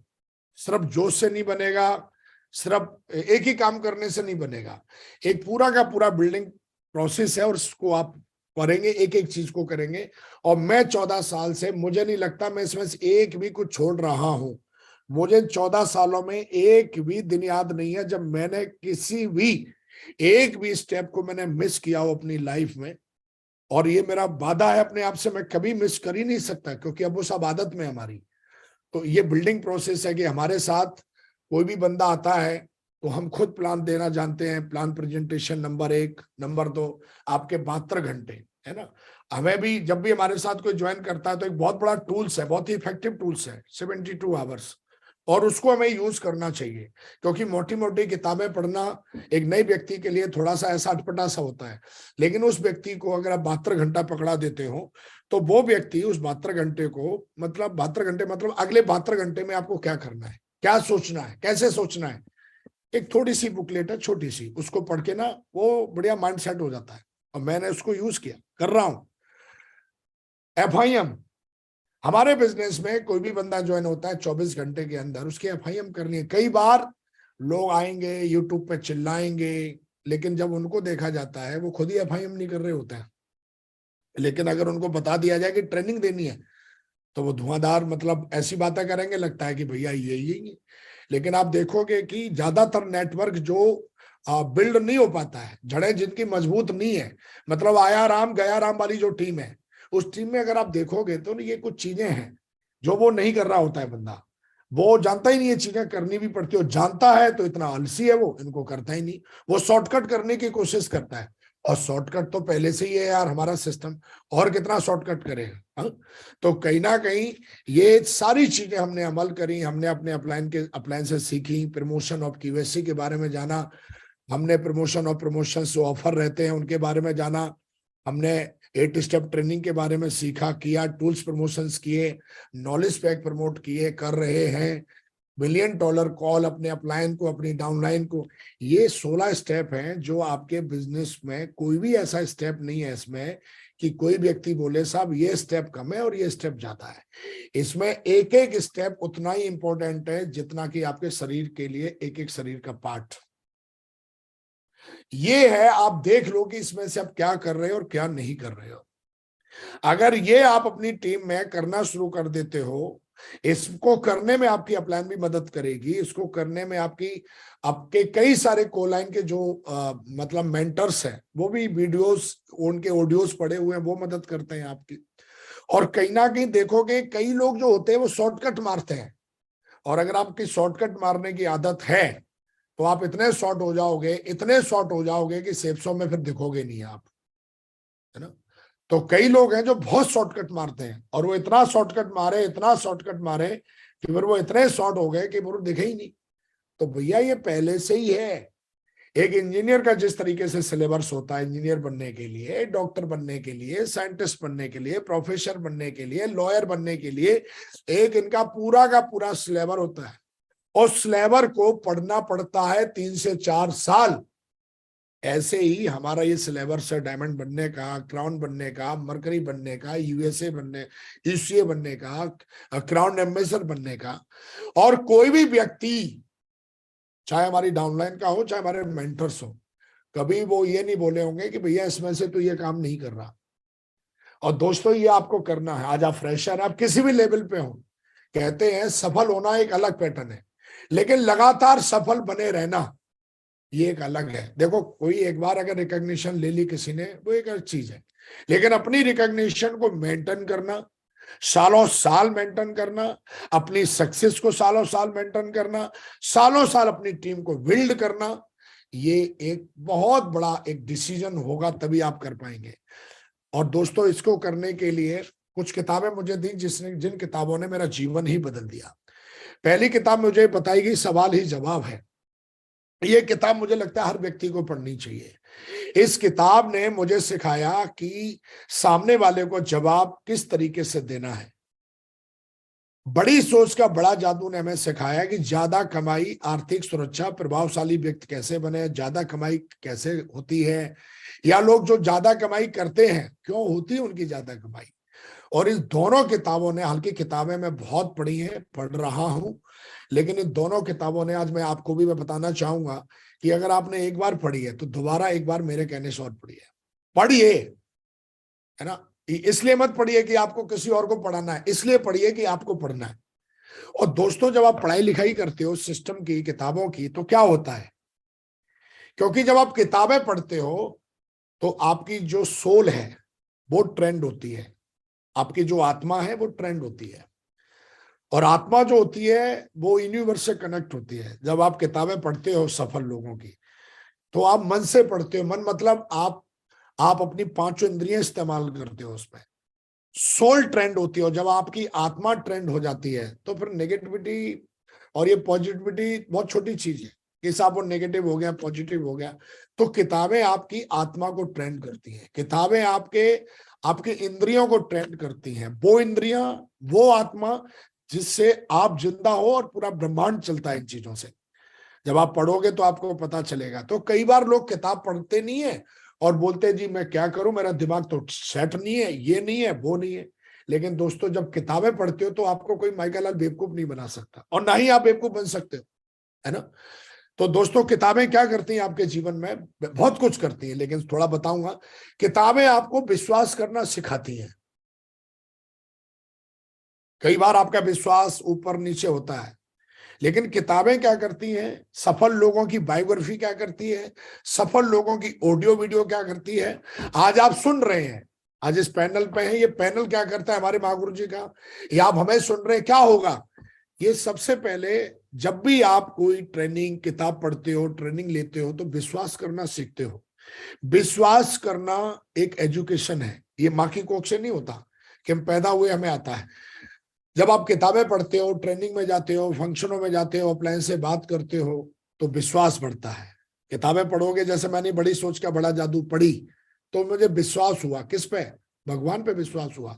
सिर्फ जोश से नहीं बनेगा, सिर्फ एक ही काम करने से नहीं बनेगा। एक पूरा का पूरा बिल्डिंग प्रोसेस है और उसको आप करेंगे, एक एक चीज को करेंगे। और मैं 14 साल से, मुझे नहीं लगता मैं इसमें से एक भी कुछ छोड़ रहा हूं। मुझे 14 सालों में एक भी दिन याद नहीं है जब मैंने किसी भी एक भी स्टेप को मैंने मिस किया हो अपनी लाइफ में। और ये मेरा वादा है अपने आप से, मैं कभी मिस कर ही नहीं सकता, क्योंकि अब वो सब आदत में हमारी। तो ये बिल्डिंग प्रोसेस है कि हमारे साथ कोई भी बंदा आता है तो हम खुद प्लान देना जानते हैं। प्लान प्रेजेंटेशन नंबर 1, नंबर 2, आपके 72 घंटे, है ना। हमें भी जब भी हमारे साथ कोई ज्वाइन करता है तो एक बहुत बड़ा टूल्स है, बहुत ही इफेक्टिव टूल्स है, 72 आवर्स, और उसको हमें यूज करना चाहिए। क्योंकि मोटी मोटी किताबें पढ़ना एक नए व्यक्ति के लिए थोड़ा सा ऐसा अटपटा सा होता है, लेकिन उस व्यक्ति को अगर आप 72 घंटा पकड़ा देते हो तो वो व्यक्ति उस 72 घंटे को, मतलब 72 घंटे मतलब अगले 72 घंटे में आपको क्या करना है, क्या सोचना है, कैसे सोचना है। एक थोड़ी सी बुकलेट है, छोटी सी, उसको पढ़ के ना वो बढ़िया माइंड सेट हो जाता है। और मैंने उसको यूज किया, कर रहा हूं। एफआईएम, हमारे बिजनेस में कोई भी बंदा ज्वाइन होता है 24 घंटे के अंदर उसकी एफआईएम करनी है। कई बार लोग आएंगे यूट्यूब पे चिल्लाएंगे, लेकिन जब उनको देखा जाता है वो खुद ही एफआईएम नहीं कर रहे होते हैं। लेकिन अगर उनको बता दिया जाए कि ट्रेनिंग देनी है तो वो धुआंधार, मतलब ऐसी बातें करेंगे, लगता है कि भैया ये। लेकिन आप देखोगे कि ज्यादातर नेटवर्क जो बिल्ड नहीं हो पाता है, जड़ें जिनकी मजबूत नहीं है, मतलब आया राम गया राम वाली जो टीम है, उस टीम में अगर आप देखोगे तो ये कुछ चीजें हैं जो वो नहीं कर रहा होता है बंदा। वो जानता ही नहीं है चीजें करनी भी पड़ती है, और जानता है तो इतना आलसी है वो, इनको करता ही नहीं। वो शॉर्टकट करने की कोशिश करता है, और शॉर्टकट तो पहले से ही है यार हमारा सिस्टम, और कितना शॉर्टकट करेगा। हाँ? तो कहीं ना कहीं ये सारी चीजें हमने अमल करी, हमने अपने अपलाइन से सीखी, प्रमोशन ऑफ क्यूएससी के बारे में जाना, हमने प्रमोशन ऑफ प्रमोशन जो ऑफर रहते हैं उनके बारे में जाना, हमने 8 स्टेप ट्रेनिंग के बारे में सीखा किया, टूल्स प्रमोशंस किए, नॉलेज पैक प्रमोट किए, कर रहे हैं, $1 मिलियन कॉल अपने अपलाइन को, अपनी डाउनलाइन को। ये 16 स्टेप हैं जो आपके बिजनेस में कोई भी ऐसा स्टेप नहीं है इसमें कि कोई व्यक्ति बोले साहब ये स्टेप कम है और ये स्टेप ज्यादा है। इसमें एक एक स्टेप उतना ही इंपॉर्टेंट है जितना कि आपके शरीर के लिए एक एक शरीर का पार्ट। ये है, आप देख लो कि इसमें से आप क्या कर रहे हो और क्या नहीं कर रहे हो। अगर ये आप अपनी टीम में करना शुरू कर देते हो, इसको करने में आपकी अपलाइन भी मदद करेगी, इसको करने में आपके कई सारे कोलाइन के जो मतलब मेंटर्स हैं वो भी वीडियोस, उनके ऑडियोस पड़े हुए हैं, वो मदद करते हैं आपकी। और कहीं ना कहीं देखोगे कई लोग जो होते हैं वो शॉर्टकट मारते हैं, और अगर आपकी शॉर्टकट मारने की आदत है तो आप इतने शॉर्ट हो जाओगे, इतने शॉर्ट हो जाओगे कि सेफ्सो में फिर दिखोगे नहीं आप, है ना। तो कई लोग हैं जो बहुत शॉर्टकट मारते हैं, और वो इतना शॉर्टकट मारे, इतना शॉर्टकट मारे कि फिर वो इतने शॉर्ट हो गए कि वो दिखे ही नहीं। तो भैया ये पहले से ही है। एक इंजीनियर का जिस तरीके से सिलेबस होता है इंजीनियर बनने के लिए, डॉक्टर बनने के लिए, साइंटिस्ट बनने के लिए, प्रोफेसर बनने के लिए, लॉयर बनने के लिए, एक इनका पूरा का पूरा सिलेबस होता है, और सिलेबस को पढ़ना पड़ता है 3 से 4 साल। ऐसे ही हमारा ये सिलेबस है डायमंड बनने का, क्राउन बनने का, मरकरी बनने का, यूएसए बनने, यूसीए बनने का, क्राउन एम्बेसडर बनने का। और कोई भी व्यक्ति, चाहे हमारी डाउनलाइन का हो, चाहे हमारे मेंटर्स हो, कभी वो ये नहीं बोले होंगे कि भैया इसमें से तो ये काम नहीं कर रहा। और दोस्तों ये आपको करना है। आज आप फ्रेशर, आप किसी भी लेवल पे हो, कहते हैं सफल होना एक अलग पैटर्न है, लेकिन लगातार सफल बने रहना ये एक अलग है। देखो कोई एक बार अगर रिकॉग्निशन ले ली किसी ने, वो एक अलग चीज है, लेकिन अपनी रिकॉग्निशन को मेंटेन करना, सालों साल मेंटेन करना, अपनी सक्सेस को सालों साल मेंटेन करना, सालों साल अपनी टीम को बिल्ड करना, ये एक बहुत बड़ा एक डिसीजन होगा, तभी आप कर पाएंगे। और दोस्तों इसको करने के लिए कुछ किताबें मुझे दी जिन किताबों ने मेरा जीवन ही बदल दिया। पहली किताब मुझे बताई गई सवाल ही जवाब है। ये किताब मुझे लगता है हर व्यक्ति को पढ़नी चाहिए। इस किताब ने मुझे सिखाया कि सामने वाले को जवाब किस तरीके से देना है। बड़ी सोच का बड़ा जादू ने हमें सिखाया कि ज्यादा कमाई, आर्थिक सुरक्षा, प्रभावशाली व्यक्ति कैसे बने, ज्यादा कमाई कैसे होती है, या लोग जो ज्यादा कमाई करते हैं क्यों होती है उनकी ज्यादा कमाई। और इस दोनों किताबों ने, हालांकि किताबें मैं बहुत पढ़ी हैं, पढ़ रहा हूं, लेकिन इन दोनों किताबों ने, आज मैं आपको भी मैं बताना चाहूंगा कि अगर आपने एक बार पढ़ी है तो दोबारा एक बार मेरे कहने से और पढ़िए, है ना। इसलिए मत पढ़िए कि आपको किसी और को पढ़ाना है, इसलिए पढ़िए कि आपको पढ़ना है। और दोस्तों जब आप पढ़ाई लिखाई करते हो सिस्टम की, किताबों की, तो क्या होता है, क्योंकि जब आप किताबें पढ़ते हो तो आपकी जो सोल है वो ट्रेंड होती है, आपकी जो आत्मा है वो ट्रेंड होती है, और आत्मा जो होती है वो यूनिवर्स से कनेक्ट होती है। जब आप किताबें पढ़ते हो सफल लोगों की, तो आप मन से पढ़ते हो, मन मतलब आप अपनी 5 इंद्रियां इस्तेमाल करते हो उसमें, सोल ट्रेंड होती है। और जब आपकी आत्मा ट्रेंड हो जाती है तो फिर नेगेटिविटी और ये पॉजिटिविटी बहुत छोटी चीज है कि साहब वो नेगेटिव हो गया, पॉजिटिव हो गया। तो किताबें आपकी आत्मा को ट्रेंड करती हैं, किताबें आपके इंद्रियों को ट्रेंड करती हैं, वो इंद्रियां, वो आत्मा जिससे आप जिंदा हो और पूरा ब्रह्मांड चलता है इन चीजों से। जब आप पढ़ोगे तो आपको पता चलेगा। तो कई बार लोग किताब पढ़ते नहीं है और बोलते हैं जी मैं क्या करूं, मेरा दिमाग तो सेट नहीं है, ये नहीं है, वो नहीं है। लेकिन दोस्तों जब किताबें पढ़ते हो तो आपको कोई माइकल लाल बेवकूफ नहीं बना सकता, और ना ही आप बेवकूफ बन सकते हो, है ना। तो दोस्तों किताबें क्या करती हैं आपके जीवन में, बहुत कुछ करती हैं, लेकिन थोड़ा बताऊंगा। किताबें आपको विश्वास करना सिखाती हैं। कई बार आपका विश्वास ऊपर नीचे होता है, लेकिन किताबें क्या करती हैं, सफल लोगों की बायोग्राफी क्या करती है, सफल लोगों की ऑडियो वीडियो क्या करती है। आज आप सुन रहे हैं, आज इस पैनल पे है, ये पैनल क्या करता है हमारे महागुरु जी का, या आप हमें सुन रहे हैं, क्या होगा ये सबसे पहले जब भी आप कोई ट्रेनिंग किताब पढ़ते हो, ट्रेनिंग लेते हो, तो विश्वास करना सीखते हो। विश्वास करना एक एजुकेशन है, ये माँ की कोख से नहीं होता कि हम पैदा हुए हमें आता है। जब आप किताबें पढ़ते हो, ट्रेनिंग में जाते हो, फंक्शनों में जाते हो, अपलाइन से बात करते हो, तो विश्वास बढ़ता है। किताबें पढ़ोगे, जैसे मैंने बड़ी सोच का बड़ा जादू पढ़ी, तो मुझे विश्वास हुआ, किस पे? भगवान पे विश्वास हुआ।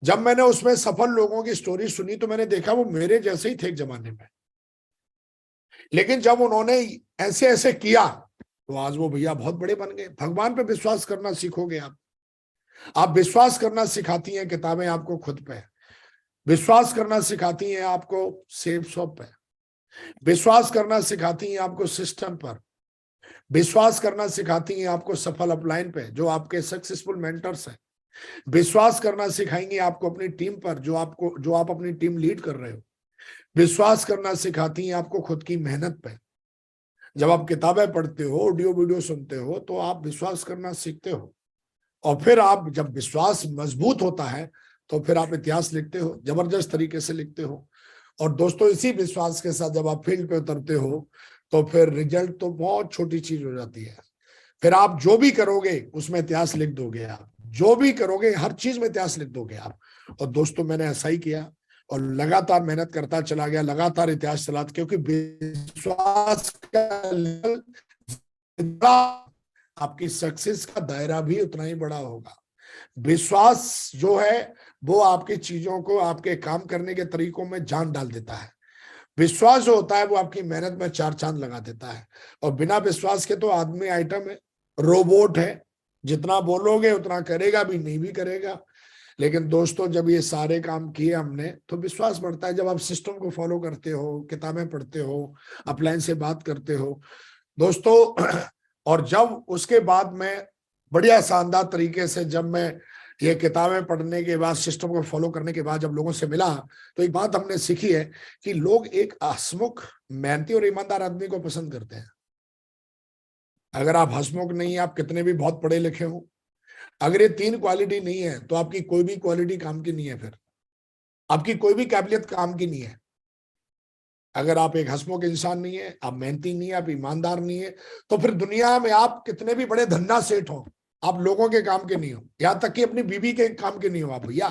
जब मैंने उसमें सफल लोगों की स्टोरी सुनी, तो मैंने देखा वो मेरे जैसे ही थे एक जमाने में, लेकिन जब उन्होंने ऐसे ऐसे किया, तो आज वो भैया बहुत बड़े बन गए। भगवान पे विश्वास करना सीखोगे आप विश्वास करना सिखाती हैं किताबें आपको खुद पे, विश्वास करना सिखाती हैं आपको सेफ शॉप पे, विश्वास करना सिखाती हैं आपको सिस्टम पर, विश्वास करना सिखाती हैं आपको सफल अपलाइन पे जो आपके सक्सेसफुल मेंटर्स हैं, विश्वास करना सिखाएंगे आपको अपनी टीम पर जो आप अपनी टीम लीड कर रहे हो, विश्वास करना सिखाती हैं आपको खुद की मेहनत पे। जब आप किताबें पढ़ते हो, ऑडियो वीडियो सुनते हो, तो आप विश्वास करना सीखते हो। और फिर आप जब विश्वास मजबूत होता है, तो फिर आप इतिहास लिखते हो, जबरदस्त तरीके से लिखते हो। और दोस्तों, इसी विश्वास के साथ जब आप फील्ड पे उतरते हो, तो फिर रिजल्ट तो बहुत छोटी चीज हो जाती है। फिर आप जो भी करोगे उसमें इतिहास लिख दोगे, आप जो भी करोगे हर चीज में इतिहास लिख दोगे आप। और दोस्तों, मैंने ऐसा ही किया और लगातार मेहनत करता चला गया, लगातार इतिहास चला, क्योंकि विश्वास का लेवल, आपकी सक्सेस का दायरा भी उतना ही बड़ा होगा। विश्वास जो है वो आपकी चीजों को, आपके काम करने के तरीकों में जान डाल देता है। विश्वास जो होता है वो आपकी मेहनत में चार चांद लगा देता है। और बिना विश्वास के तो आदमी आइटम है, रोबोट है, जितना बोलोगे उतना करेगा भी नहीं भी करेगा। लेकिन दोस्तों, जब ये सारे काम किए हमने, तो विश्वास बढ़ता है। जब आप सिस्टम को फॉलो करते हो, किताबें पढ़ते हो, अपलाइन से बात करते हो दोस्तों, और जब उसके बाद में बढ़िया शानदार तरीके से, जब मैं ये किताबें पढ़ने के बाद, सिस्टम को फॉलो करने के बाद जब लोगों से मिला, तो एक बात हमने सीखी है कि लोग एक हंसमुख, मेहनती और ईमानदार आदमी को पसंद करते हैं। अगर आप हंसमुख नहीं है, आप कितने भी बहुत पढ़े लिखे हो, अगर ये तीन क्वालिटी नहीं है, तो आपकी कोई भी क्वालिटी काम की नहीं है। फिर आपकी कोई भी काबिलियत काम की नहीं है। अगर आप एक हंसमुख इंसान नहीं है, आप मेहनती नहीं है, आप ईमानदार नहीं है, तो फिर दुनिया में आप कितने भी बड़े धन्ना सेठ हो, आप लोगों के काम के नहीं हो। यहां तक कि अपनी बीवी के काम के नहीं हो आप भैया,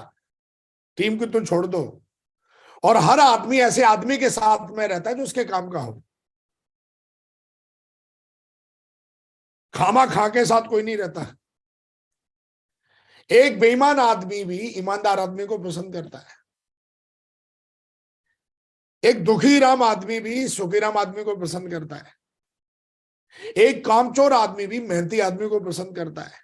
टीम को तो छोड़ दो। और हर आदमी ऐसे आदमी के साथ में रहता है जो उसके काम का हो। खामा खा के साथ कोई नहीं रहता। एक बेईमान आदमी भी ईमानदार आदमी को पसंद करता है। एक दुखी राम आदमी भी सुखी राम आदमी को पसंद करता है। एक कामचोर आदमी भी मेहनती आदमी को पसंद करता है।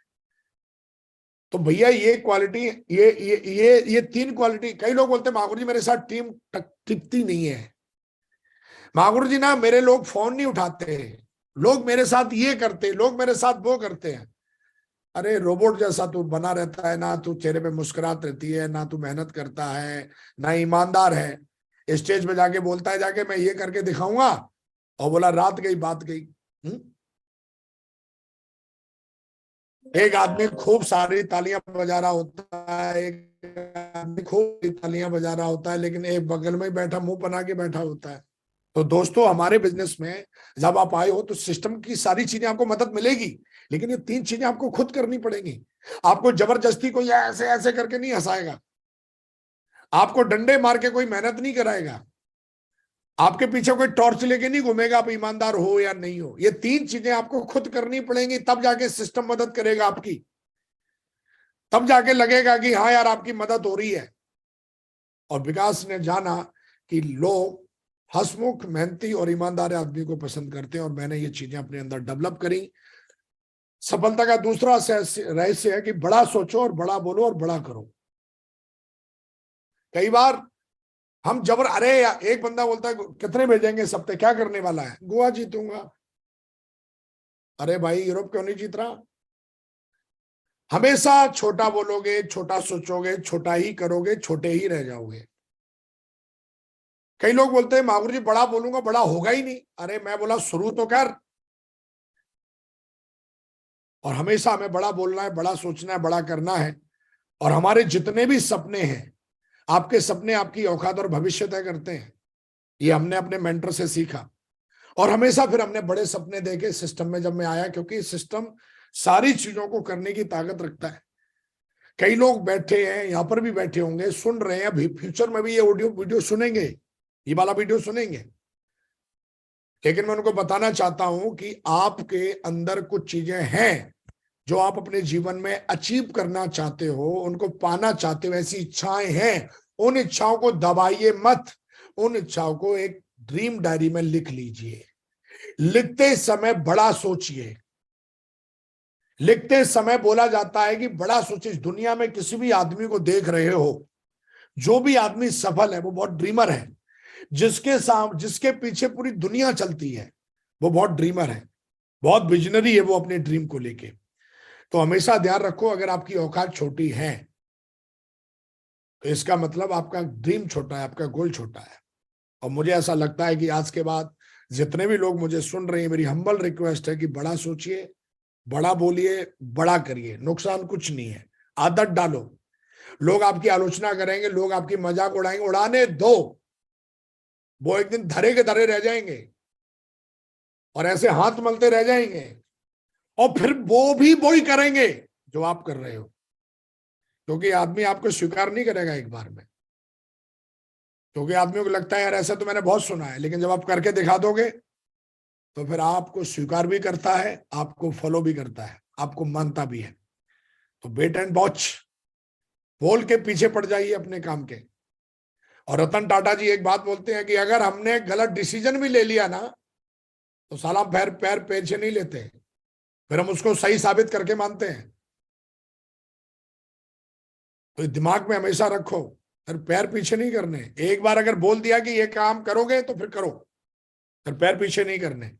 तो भैया ये क्वालिटी, ये तीन क्वालिटी, कई लोग बोलते हैं मागुर जी मेरे साथ टीम टिकती नहीं है, मागुर जी ना मेरे लोग फोन नहीं उठाते, लोग मेरे साथ ये करते, लोग मेरे साथ वो करते हैं। अरे रोबोट जैसा तू बना रहता है ना, तू चेहरे पे मुस्कुराहट रहती है ना, तू मेहनत करता है ना, ईमानदार है। स्टेज पे जाके बोलता है जाके मैं ये करके दिखाऊंगा, और बोला रात गई बात गई। एक आदमी खूब सारी तालियां बजा रहा होता है, एक आदमी खूब तालियां बजा रहा होता है, लेकिन एक बगल में बैठा मुंह बना के बैठा होता है। तो दोस्तों, हमारे बिजनेस में जब आप आए हो, तो सिस्टम की सारी चीजें आपको मदद मिलेगी, लेकिन ये तीन चीजें आपको खुद करनी पड़ेंगी। आपको जबरदस्ती कोई ऐसे ऐसे करके नहीं हंसाएगा, आपको डंडे मार के कोई मेहनत नहीं कराएगा, आपके पीछे कोई टॉर्च लेके नहीं घूमेगा, आप ईमानदार हो या नहीं हो। ये तीन चीजें आपको खुद करनी पड़ेंगी, तब जाके सिस्टम मदद करेगा आपकी, तब जाके लगेगा कि हाँ यार आपकी मदद हो रही है। और विकास ने जाना कि लोग हंसमुख, मेहनती और ईमानदार आदमी को पसंद करते हैं, और मैंने ये चीजें अपने अंदर डेवलप करी। सफलता का दूसरा रहस्य है कि बड़ा सोचो और बड़ा बोलो और बड़ा करो। कई बार हम अरे एक बंदा बोलता है कितने भेजेंगे इस हफ्ते, क्या करने वाला है? गोवा जीतूंगा। अरे भाई, यूरोप क्यों नहीं जीत रहा? हमेशा छोटा बोलोगे, छोटा सोचोगे, छोटा ही करोगे, छोटे ही रह जाओगे। कई लोग बोलते हैं मागुर जी बड़ा बोलूंगा बड़ा होगा ही नहीं। अरे मैं बोला शुरू तो कर। और हमेशा हमें बड़ा बोलना है, बड़ा सोचना है, बड़ा करना है। और हमारे जितने भी सपने हैं आपके सपने आपकी औकात और भविष्य तय करते हैं। ये हमने अपने मेंटर से सीखा, और हमेशा फिर हमने बड़े सपने देखे सिस्टम में जब मैं आया, क्योंकि सिस्टम सारी चीजों को करने की ताकत रखता है। कई लोग बैठे हैं, यहां पर भी बैठे होंगे, सुन रहे हैं, अभी फ्यूचर में भी ये ऑडियो वीडियो सुनेंगे, ये वाला वीडियो सुनेंगे, लेकिन मैं उनको बताना चाहता हूं कि आपके अंदर कुछ चीजें हैं जो आप अपने जीवन में अचीव करना चाहते हो, उनको पाना चाहते हो, ऐसी इच्छाएं हैं। उन इच्छाओं को दबाइए मत, उन इच्छाओं को एक ड्रीम डायरी में लिख लीजिए। लिखते समय बड़ा सोचिए। लिखते समय बोला जाता है कि बड़ा सोचिए। इस दुनिया में किसी भी आदमी को देख रहे हो, जो भी आदमी सफल है वो बहुत ड्रीमर है। जिसके पीछे पूरी दुनिया चलती है वो बहुत ड्रीमर है, बहुत विजनरी है वो अपने ड्रीम को लेके। तो हमेशा ध्यान रखो, अगर आपकी औकात छोटी है तो इसका मतलब आपका ड्रीम छोटा है, आपका गोल छोटा है। और मुझे ऐसा लगता है कि आज के बाद जितने भी लोग मुझे सुन रहे हैं, मेरी हम्बल रिक्वेस्ट है कि बड़ा सोचिए, बड़ा बोलिए, बड़ा करिए। नुकसान कुछ नहीं है। आदत डालो। लोग आपकी आलोचना करेंगे, लोग आपकी मजाक उड़ाएंगे, उड़ाने दो। वो एक दिन धरे के धरे रह जाएंगे और ऐसे हाथ मलते रह जाएंगे, और फिर वो भी वही करेंगे जो आप कर रहे हो, क्योंकि आदमी आपको स्वीकार नहीं करेगा एक बार में। क्योंकि आदमियों को लगता है यार ऐसा तो मैंने बहुत सुना है, लेकिन जब आप करके दिखा दोगे तो फिर आपको स्वीकार भी करता है, आपको फॉलो भी करता है, आपको मानता भी है। तो वेट एंड वॉच, बोल के पीछे पड़ जाइए अपने काम के। और रतन टाटा जी एक बात बोलते हैं कि अगर हमने गलत डिसीजन भी ले लिया ना तो साला पैर पैर पीछे नहीं लेते, फिर हम उसको सही साबित करके मानते हैं। तो दिमाग में हमेशा रखो, फिर पैर पीछे नहीं करने। एक बार अगर बोल दिया कि ये काम करोगे तो फिर करो, फिर पैर पीछे नहीं करने।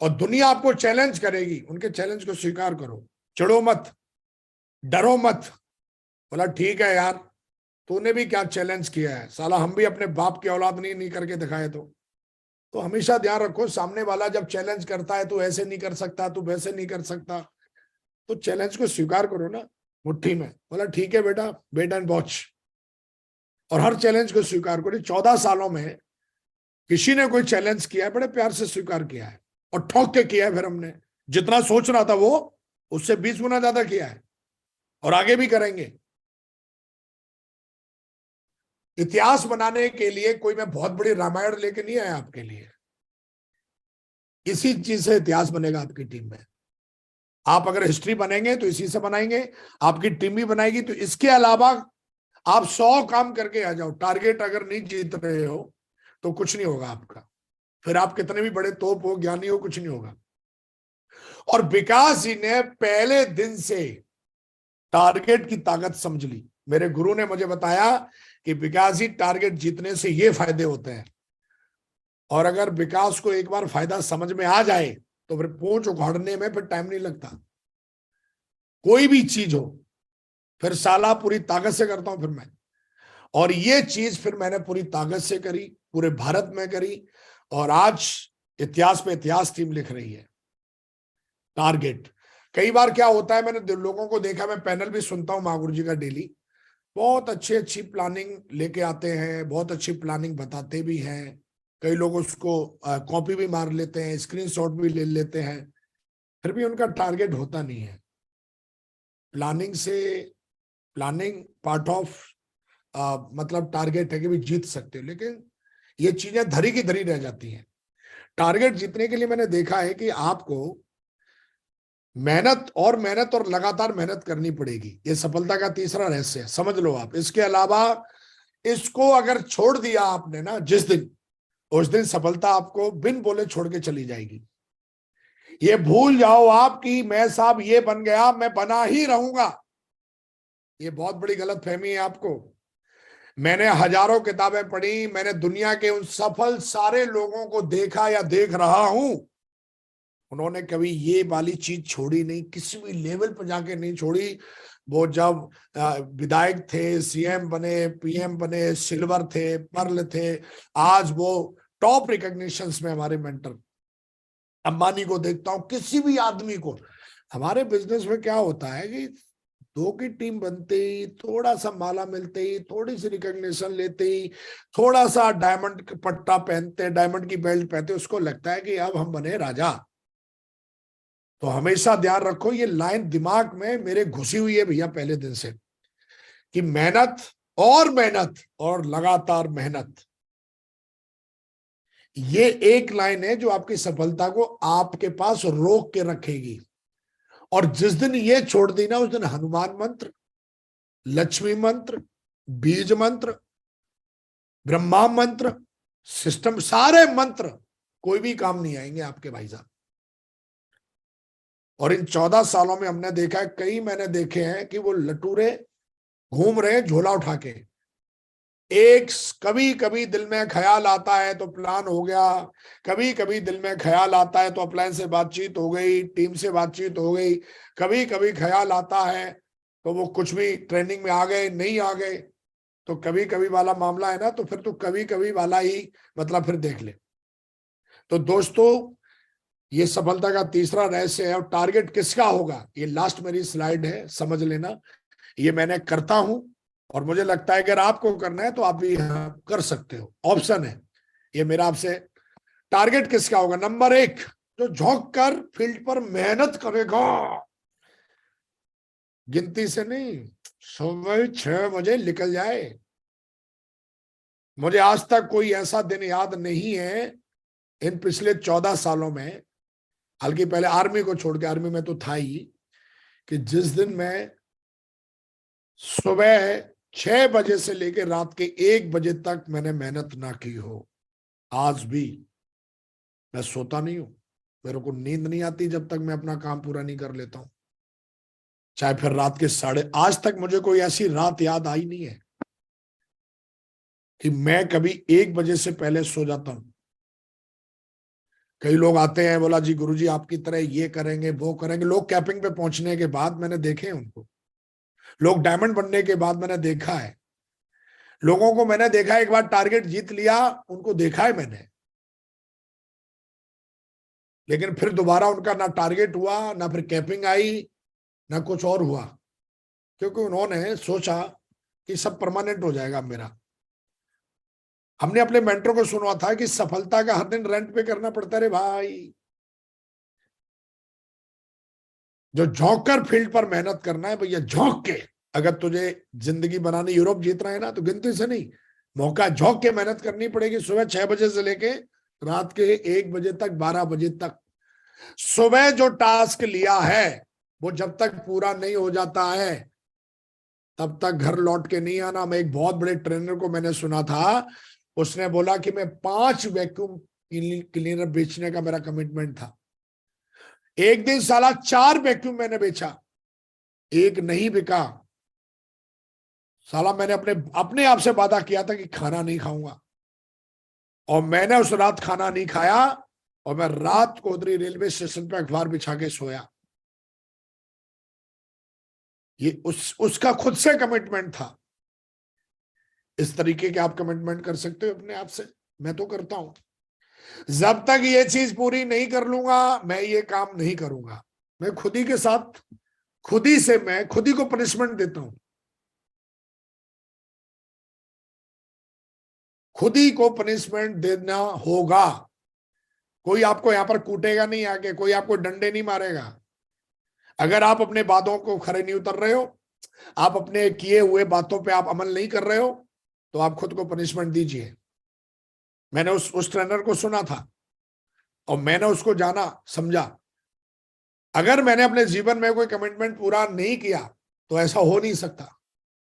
और दुनिया आपको चैलेंज करेगी, उनके चैलेंज को स्वीकार करो। चिढ़ो मत, डरो मत। बोला ठीक है यार, तूने भी क्या चैलेंज किया है, साला हम भी अपने बाप की औलाद नहीं करके दिखाए। तो हमेशा ध्यान रखो, सामने वाला जब चैलेंज करता है तू ऐसे नहीं कर सकता, तू वैसे नहीं कर सकता, तो चैलेंज को स्वीकार करो ना मुट्ठी में। बोला ठीक है बेटा, वेट एंड वॉच। और हर चैलेंज को स्वीकार करो। 14 सालों में किसी ने कोई चैलेंज किया है, बड़े प्यार से स्वीकार किया है और ठोक के किया है। फिर हमने जितना सोच रहा था वो उससे 20 गुना ज्यादा किया है, और आगे भी करेंगे। इतिहास बनाने के लिए कोई मैं बहुत बड़ी रामायण लेके नहीं आया आपके लिए। इसी चीज से इतिहास बनेगा आपकी टीम में। आप अगर हिस्ट्री बनेंगे तो इसी से बनाएंगे, आपकी टीम भी बनाएगी। तो इसके अलावा आप 100 काम करके आ जाओ, टारगेट अगर नहीं जीत रहे हो तो कुछ नहीं होगा आपका। फिर आप कितने भी बड़े तोप हो, ज्ञानी हो, कुछ नहीं होगा। और विकास जी ने पहले दिन से टारगेट की ताकत समझ ली। मेरे गुरु ने मुझे बताया कि विकास जी, टारगेट जीतने से ये फायदे होते हैं, और अगर विकास को एक बार फायदा समझ में आ जाए तो फिर पूंछ उखाड़ने में फिर टाइम नहीं लगता। कोई भी चीज हो, फिर साला पूरी ताकत से करता हूं फिर मैं। और ये चीज फिर मैंने पूरी ताकत से करी, पूरे भारत में करी, और आज इतिहास पे इतिहास टीम लिख रही है। टारगेट। कई बार क्या होता है, मैंने लोगों को देखा, मैं पैनल भी सुनता हूं महागुरु जी का डेली, बहुत अच्छी प्लानिंग लेके आते हैं, बहुत अच्छी प्लानिंग बताते भी हैं। कई लोग उसको कॉपी भी मार लेते हैं, स्क्रीनशॉट भी ले लेते हैं, फिर भी उनका टारगेट होता नहीं है। प्लानिंग पार्ट ऑफ मतलब टारगेट है कि भी जीत सकते हो, लेकिन ये चीजें धरी की धरी रह जाती हैं। टारगेट जीतने के लिए मैंने देखा है कि आपको मेहनत और लगातार मेहनत करनी पड़ेगी। ये सफलता का तीसरा रहस्य है, समझ लो आप। इसके अलावा इसको अगर छोड़ दिया आपने ना जिस दिन, उस दिन सफलता आपको बिन बोले छोड़ के चली जाएगी। ये भूल जाओ आप कि मैं साहब ये बन गया, मैं बना ही रहूंगा। ये बहुत बड़ी गलत फहमी है आपको। मैंने हजारों किताबें पढ़ी, मैंने दुनिया के उन सफल सारे लोगों को देखा या देख रहा हूं, उन्होंने कभी ये वाली चीज छोड़ी नहीं, किसी भी लेवल पर जाके नहीं छोड़ी। वो जब विधायक थे, सीएम बने, पीएम बने, सिल्वर थे, पर्ल थे, आज वो टॉप रिकॉग्निशंस में हमारे मेंटर। अंबानी को देखता हूं, किसी भी आदमी को। हमारे बिजनेस में क्या होता है कि दो की टीम बनते ही, थोड़ा सा माला मिलते ही, थोड़ी सी रिकॉग्निशन लेते ही, थोड़ा सा डायमंड का पट्टा पहनते, डायमंड की बेल्ट पहनते, उसको लगता है कि अब हम बने राजा। तो हमेशा ध्यान रखो, ये लाइन दिमाग में मेरे घुसी हुई है भैया पहले दिन से, कि मेहनत और मेहनत और लगातार मेहनत, ये एक लाइन है जो आपकी सफलता को आपके पास रोक के रखेगी। और जिस दिन ये छोड़ दी ना, उस दिन हनुमान मंत्र, लक्ष्मी मंत्र, बीज मंत्र, ब्रह्मा मंत्र, सिस्टम, सारे मंत्र कोई भी काम नहीं आएंगे आपके भाई साहब। और इन 14 सालों में हमने देखा है, कई मैंने देखे हैं कि वो लटूरे घूम रहे हैं झोला उठा के। एक कभी कभी दिल में ख्याल आता है तो प्लान हो गया, कभी कभी दिल में ख्याल आता है तो अपलाइन से बातचीत हो गई, टीम से बातचीत हो गई, कभी कभी ख्याल आता है तो वो कुछ भी ट्रेनिंग में आ गए, नहीं आ गए, तो कभी कभी वाला मामला है ना, तो फिर तो कभी कभी वाला ही मतलब फिर देख ले। तो दोस्तों, ये सफलता का तीसरा रहस्य है। और टारगेट किसका होगा, ये लास्ट मेरी स्लाइड है, समझ लेना। ये मैंने करता हूं और मुझे लगता है अगर आपको करना है तो आप भी कर सकते हो, ऑप्शन है ये मेरा आपसे। टारगेट किसका होगा, नंबर 1, जो झोंक कर फील्ड पर मेहनत करेगा, गिनती से नहीं, सुबह 6 बजे निकल जाए। मुझे आज तक कोई ऐसा दिन याद नहीं है इन पिछले 14 सालों में, हालांकि पहले आर्मी को छोड़ के, आर्मी में तो था ही, कि जिस दिन मैं सुबह 6 बजे से लेकर रात के 1 बजे तक मैंने मेहनत ना की हो। आज भी मैं सोता नहीं हूं, मेरे को नींद नहीं आती जब तक मैं अपना काम पूरा नहीं कर लेता हूं। चाहे फिर रात के आज तक मुझे कोई ऐसी रात याद आई नहीं है कि मैं कभी 1 बजे से पहले सो जाता हूं। कई लोग आते हैं, बोला जी गुरुजी आपकी तरह ये करेंगे वो करेंगे। लोग कैपिंग पे पहुंचने के बाद मैंने देखे हैं उनको, लोग डायमंड बनने के बाद मैंने देखा है, लोगों को मैंने देखा है एक बार टारगेट जीत लिया, उनको देखा है मैंने, लेकिन फिर दोबारा उनका ना टारगेट हुआ, ना फिर कैपिंग आई, ना कुछ और हुआ, क्योंकि उन्होंने सोचा कि सब परमानेंट हो जाएगा मेरा। हमने अपने मेंटर को सुना था कि सफलता का हर दिन रेंट पे करना पड़ता है रे भाई। जो झोंक कर फील्ड पर मेहनत करना है भैया, झोंक के। अगर तुझे जिंदगी बनानी, यूरोप जीतना है ना, तो गिनती से नहीं, मौका झोंक के मेहनत करनी पड़ेगी। सुबह 6 बजे से लेके रात के 1 बजे तक, 12 बजे तक। सुबह जो टास्क लिया है वो जब तक पूरा नहीं हो जाता है तब तक घर लौट के नहीं आना। मैं एक बहुत बड़े ट्रेनर को मैंने सुना था, उसने बोला कि मैं 5 वैक्यूम क्लीनर बेचने का मेरा कमिटमेंट था। एक दिन साला 4 वैक्यूम मैंने बेचा, एक नहीं बिका। साला मैंने अपने अपने आप से वादा किया था कि खाना नहीं खाऊंगा, और मैंने उस रात खाना नहीं खाया, और मैं रात को उधरी रेलवे स्टेशन पे अखबार बिछा के सोया। ये उसका खुद से कमिटमेंट था। इस तरीके के आप कमिटमेंट कर सकते हो अपने आप से, मैं तो करता हूं। जब तक ये चीज पूरी नहीं कर लूंगा मैं ये काम नहीं करूंगा। मैं खुद ही के साथ, खुद ही से मैं खुद ही को पनिशमेंट देता हूं, खुद ही को पनिशमेंट देना होगा। कोई आपको यहां पर कूटेगा नहीं आके, कोई आपको डंडे नहीं मारेगा। अगर आप अपने बातों को खरे नहीं उतर रहे हो, आप अपने किए हुए बातों पे आप अमल नहीं कर रहे हो, तो आप खुद को पनिशमेंट दीजिए। मैंने उस ट्रेनर को सुना था और मैंने उसको जाना, समझा। अगर मैंने अपने जीवन में कोई कमिटमेंट पूरा नहीं किया तो ऐसा हो नहीं सकता,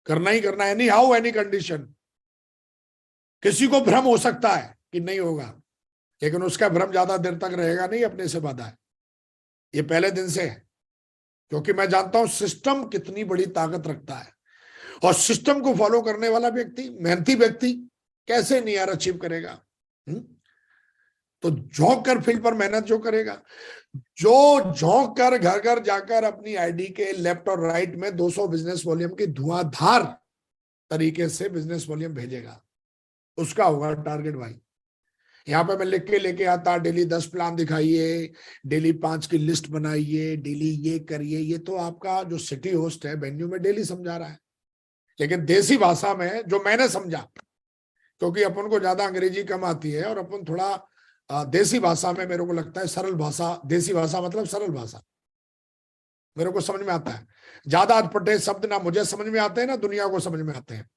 करना ही करना, एनी हाउ एनी कंडीशन। किसी को भ्रम हो सकता है कि नहीं होगा, लेकिन उसका भ्रम ज्यादा देर तक रहेगा नहीं, अपने से बाधा है। ये पहले दिन से है, क्योंकि मैं जानता हूं सिस्टम कितनी बड़ी ताकत रखता है, और सिस्टम को फॉलो करने वाला व्यक्ति, मेहनती व्यक्ति कैसे नियर अचीव करेगा। तो झोंक कर फील्ड पर मेहनत जो करेगा, जो झोंक कर घर घर जाकर अपनी आईडी के लेफ्ट और राइट में 200 बिजनेस वॉल्यूम की धुआंधार तरीके से बिजनेस वॉल्यूम भेजेगा, उसका होगा टारगेट भाई। यहाँ पे मैं लिख के लेके आता, डेली 10 प्लान दिखाइए, डेली 5 की लिस्ट बनाइए, डेली ये करिए। ये तो आपका जो सिटी होस्ट है वेन्यू में डेली समझा रहा है। लेकिन देसी भाषा में जो मैंने समझा, क्योंकि अपन को ज्यादा अंग्रेजी कम आती है और अपन थोड़ा देसी भाषा में, मेरे को लगता है सरल भाषा, देसी भाषा मतलब सरल भाषा मेरे को समझ में आता है। ज्यादा अटपटे शब्द ना मुझे समझ में आते हैं ना दुनिया को समझ में आते हैं।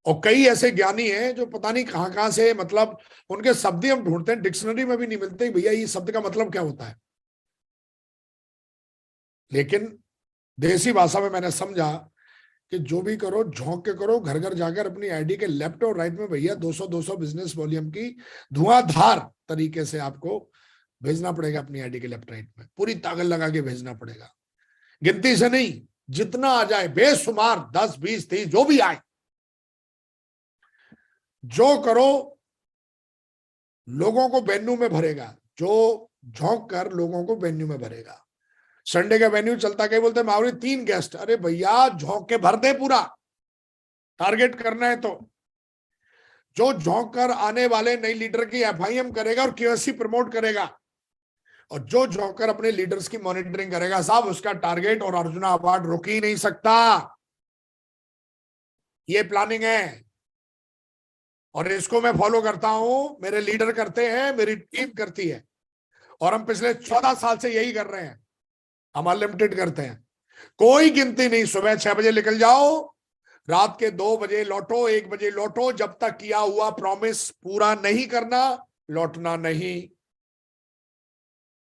और कई ऐसे ज्ञानी हैं जो पता नहीं कहां कहां से, मतलब उनके शब्द ही हम ढूंढते हैं, डिक्शनरी में भी नहीं मिलते भैया ये शब्द का मतलब क्या होता है। लेकिन देसी भाषा में मैंने समझा कि जो भी करो झोंक के करो, घर घर जाकर अपनी आईडी के लेफ्ट और राइट में भैया 200 बिजनेस वॉल्यूम की धुआंधार तरीके से आपको भेजना पड़ेगा अपनी आईडी के लेफ्ट राइट में, पूरी ताकत लगा के भेजना पड़ेगा। गिनती से नहीं, जितना आ जाए बेशुमार, 10 20 30 जो भी आए, जो करो लोगों को वेन्यू में भरेगा, जो झोंक कर लोगों को वेन्यू में भरेगा। संडे का वेन्यू चलता, क्या बोलते हैं मावरी 3 गेस्ट, अरे भैया झोंक के भर दे, पूरा टारगेट करना है तो। जो झोंक कर आने वाले नई लीडर की एफआईएम करेगा और केओसी प्रमोट करेगा, और जो झोंक कर अपने लीडर्स की मॉनिटरिंग करेगा, साहब उसका टारगेट और अर्जुना अवार्ड रुक ही नहीं सकता। ये प्लानिंग है और इसको मैं फॉलो करता हूं, मेरे लीडर करते हैं, मेरी टीम करती है, और हम पिछले 14 साल से यही कर रहे हैं। हम अनलिमिटेड करते हैं, कोई गिनती नहीं। सुबह 6 बजे निकल जाओ, रात के 2 बजे लौटो, 1 बजे लौटो, जब तक किया हुआ प्रॉमिस पूरा नहीं करना लौटना नहीं।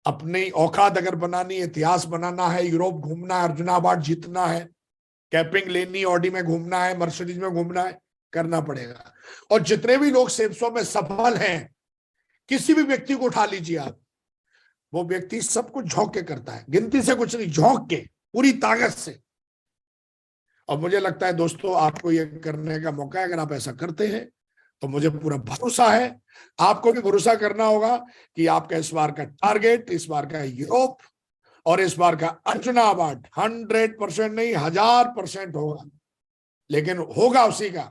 अपनी औकात अगर बनानी, इतिहास बनाना है, यूरोप घूमना है, अर्जुना अवार्ड जीतना है, कैपिंग लेनी, ऑडी में घूमना है, मर्सिडीज में घूमना है, करना पड़ेगा। और जितने भी लोग सेल्सों में सफल हैं, किसी भी व्यक्ति को उठा लीजिए आप, वो व्यक्ति सब कुछ झोंक के करता है, गिनती से कुछ नहीं, झोंक के पूरी ताकत से। और मुझे लगता है दोस्तों आपको ये करने का मौका है, अगर आप ऐसा करते हैं तो मुझे पूरा भरोसा है, आपको भी भरोसा करना होगा कि आपका इस बार का टारगेट, इस बार का यूरोप और इस बार का अर्जुना अवार्ड 100% नहीं 1000% होगा। लेकिन होगा उसी का,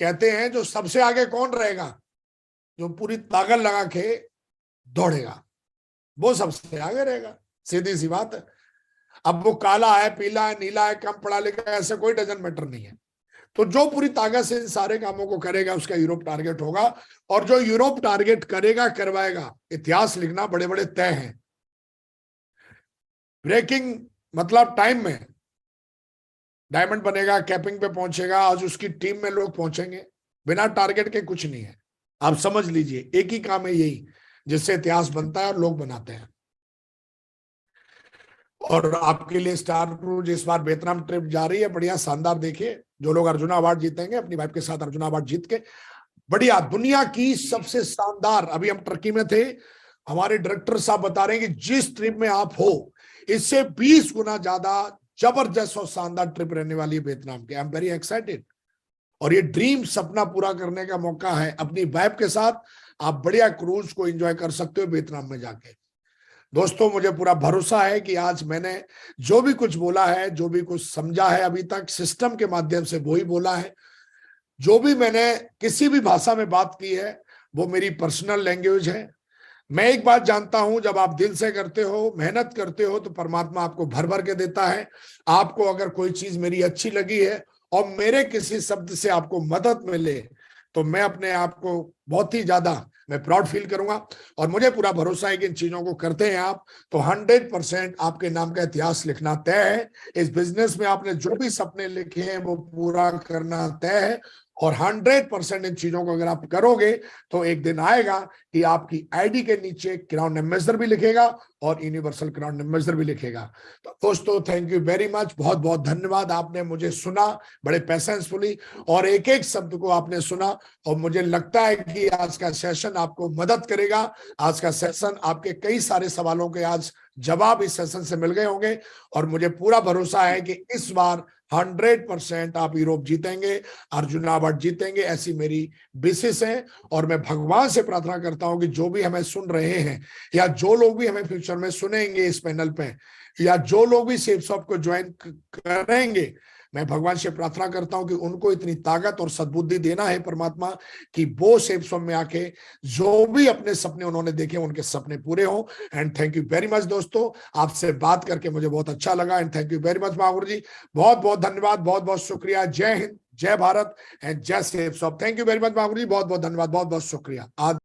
कहते हैं जो सबसे आगे कौन रहेगा, जो पूरी ताकत लगा के दौड़ेगा वो सबसे आगे रहेगा, सीधी सी बात है। अब वो काला है, पीला है, नीला है, कम पढ़ा लिखा है, ऐसे कोई डजन मैटर नहीं है। तो जो पूरी ताकत से इन सारे कामों को करेगा उसका यूरोप टारगेट होगा, और जो यूरोप टारगेट करेगा करवाएगा, इतिहास लिखना बड़े बड़े तय हैं। ब्रेकिंग मतलब टाइम में डायमंड बनेगा, कैपिंग पे पहुंचेगा, आज उसकी टीम में लोग पहुंचेंगे, बिना टारगेट के कुछ नहीं है। आप समझ लीजिए एक ही काम है यही, जिससे इतिहास बनता है और लोग बनाते हैं। और आपके लिए स्टार क्रूज इस बार वियतनाम ट्रिप जा रही है, बढ़िया शानदार। देखिए जो लोग अर्जुना अवार्ड जीतेंगे अपनी वाइफ के साथ अर्जुना अवार्ड जीत के, बढ़िया दुनिया की सबसे शानदार, अभी हम टर्की में थे, हमारे डायरेक्टर साहब बता रहे हैं कि जिस ट्रिप में आप हो इससे 20 गुना ज्यादा जबरदस्त और शानदार ट्रिप रहने वाली है वियतनाम की। I am very excited. और ये ड्रीम सपना पूरा करने का मौका है, अपनी वाइफ के साथ आप बढ़िया क्रूज को एंजॉय कर सकते हो वियतनाम में जाके। दोस्तों मुझे पूरा भरोसा है कि आज मैंने जो भी कुछ बोला है, जो भी कुछ समझा है अभी तक सिस्टम के माध्यम से वही बोला है। जो भी मैंने किसी भी भाषा में बात की है वो मेरी पर्सनल लैंग्वेज है। मैं एक बात जानता हूं, जब आप दिल से करते हो, मेहनत करते हो तो परमात्मा आपको भर भर के देता है। आपको अगर कोई चीज मेरी अच्छी लगी है और मेरे किसी शब्द से आपको मदद मिले तो मैं अपने आप को बहुत ही ज्यादा मैं प्राउड फील करूंगा। और मुझे पूरा भरोसा है कि इन चीजों को करते हैं आप तो 100% आपके नाम का इतिहास लिखना तय है। इस बिजनेस में आपने जो भी सपने लिखे हैं वो पूरा करना तय है। और 100% इन चीजों को अगर आप करोगे तो एक दिन आएगा कि आपकी आईडी के नीचे क्राउन एम्बेसडर भी लिखेगा और यूनिवर्सल क्राउन एम्बेसडर भी लिखेगा। तो दोस्तों थैंक यू वेरी मच, बहुत बहुत धन्यवाद। आपने मुझे सुना बड़े पेशेंसफुली और एक एक शब्द को आपने सुना, और मुझे लगता है कि आज का सेशन आपको मदद करेगा। आज का सेशन आपके कई सारे सवालों के आज जवाब इस सेशन से मिल गए होंगे, और मुझे पूरा भरोसा है कि इस बार 100% आप यूरोप जीतेंगे, अर्जुना अवार्ड जीतेंगे, ऐसी मेरी विशेष है। और मैं भगवान से प्रार्थना करता हूं कि जो भी हमें सुन रहे हैं या जो लोग भी हमें फ्यूचर में सुनेंगे इस पैनल पे, या जो लोग भी सेफ शॉप को ज्वाइन करेंगे, मैं भगवान से प्रार्थना करता हूं कि उनको इतनी ताकत और सद्बुद्धि देना है परमात्मा कि वो सेफ शॉप में आके जो भी अपने सपने उन्होंने देखे उनके सपने पूरे हों। And thank you very much दोस्तों, आपसे बात करके मुझे बहुत अच्छा लगा। And thank you very much Mahaguru ji, बहुत बहुत धन्यवाद, बहुत बहुत शुक्रिया। जय हिंद, जय भारत एंड जय safe shop. Thank you very much Mahaguru ji, बहुत बहुत धन्यवाद, बहुत बहुत शुक्रिया। आज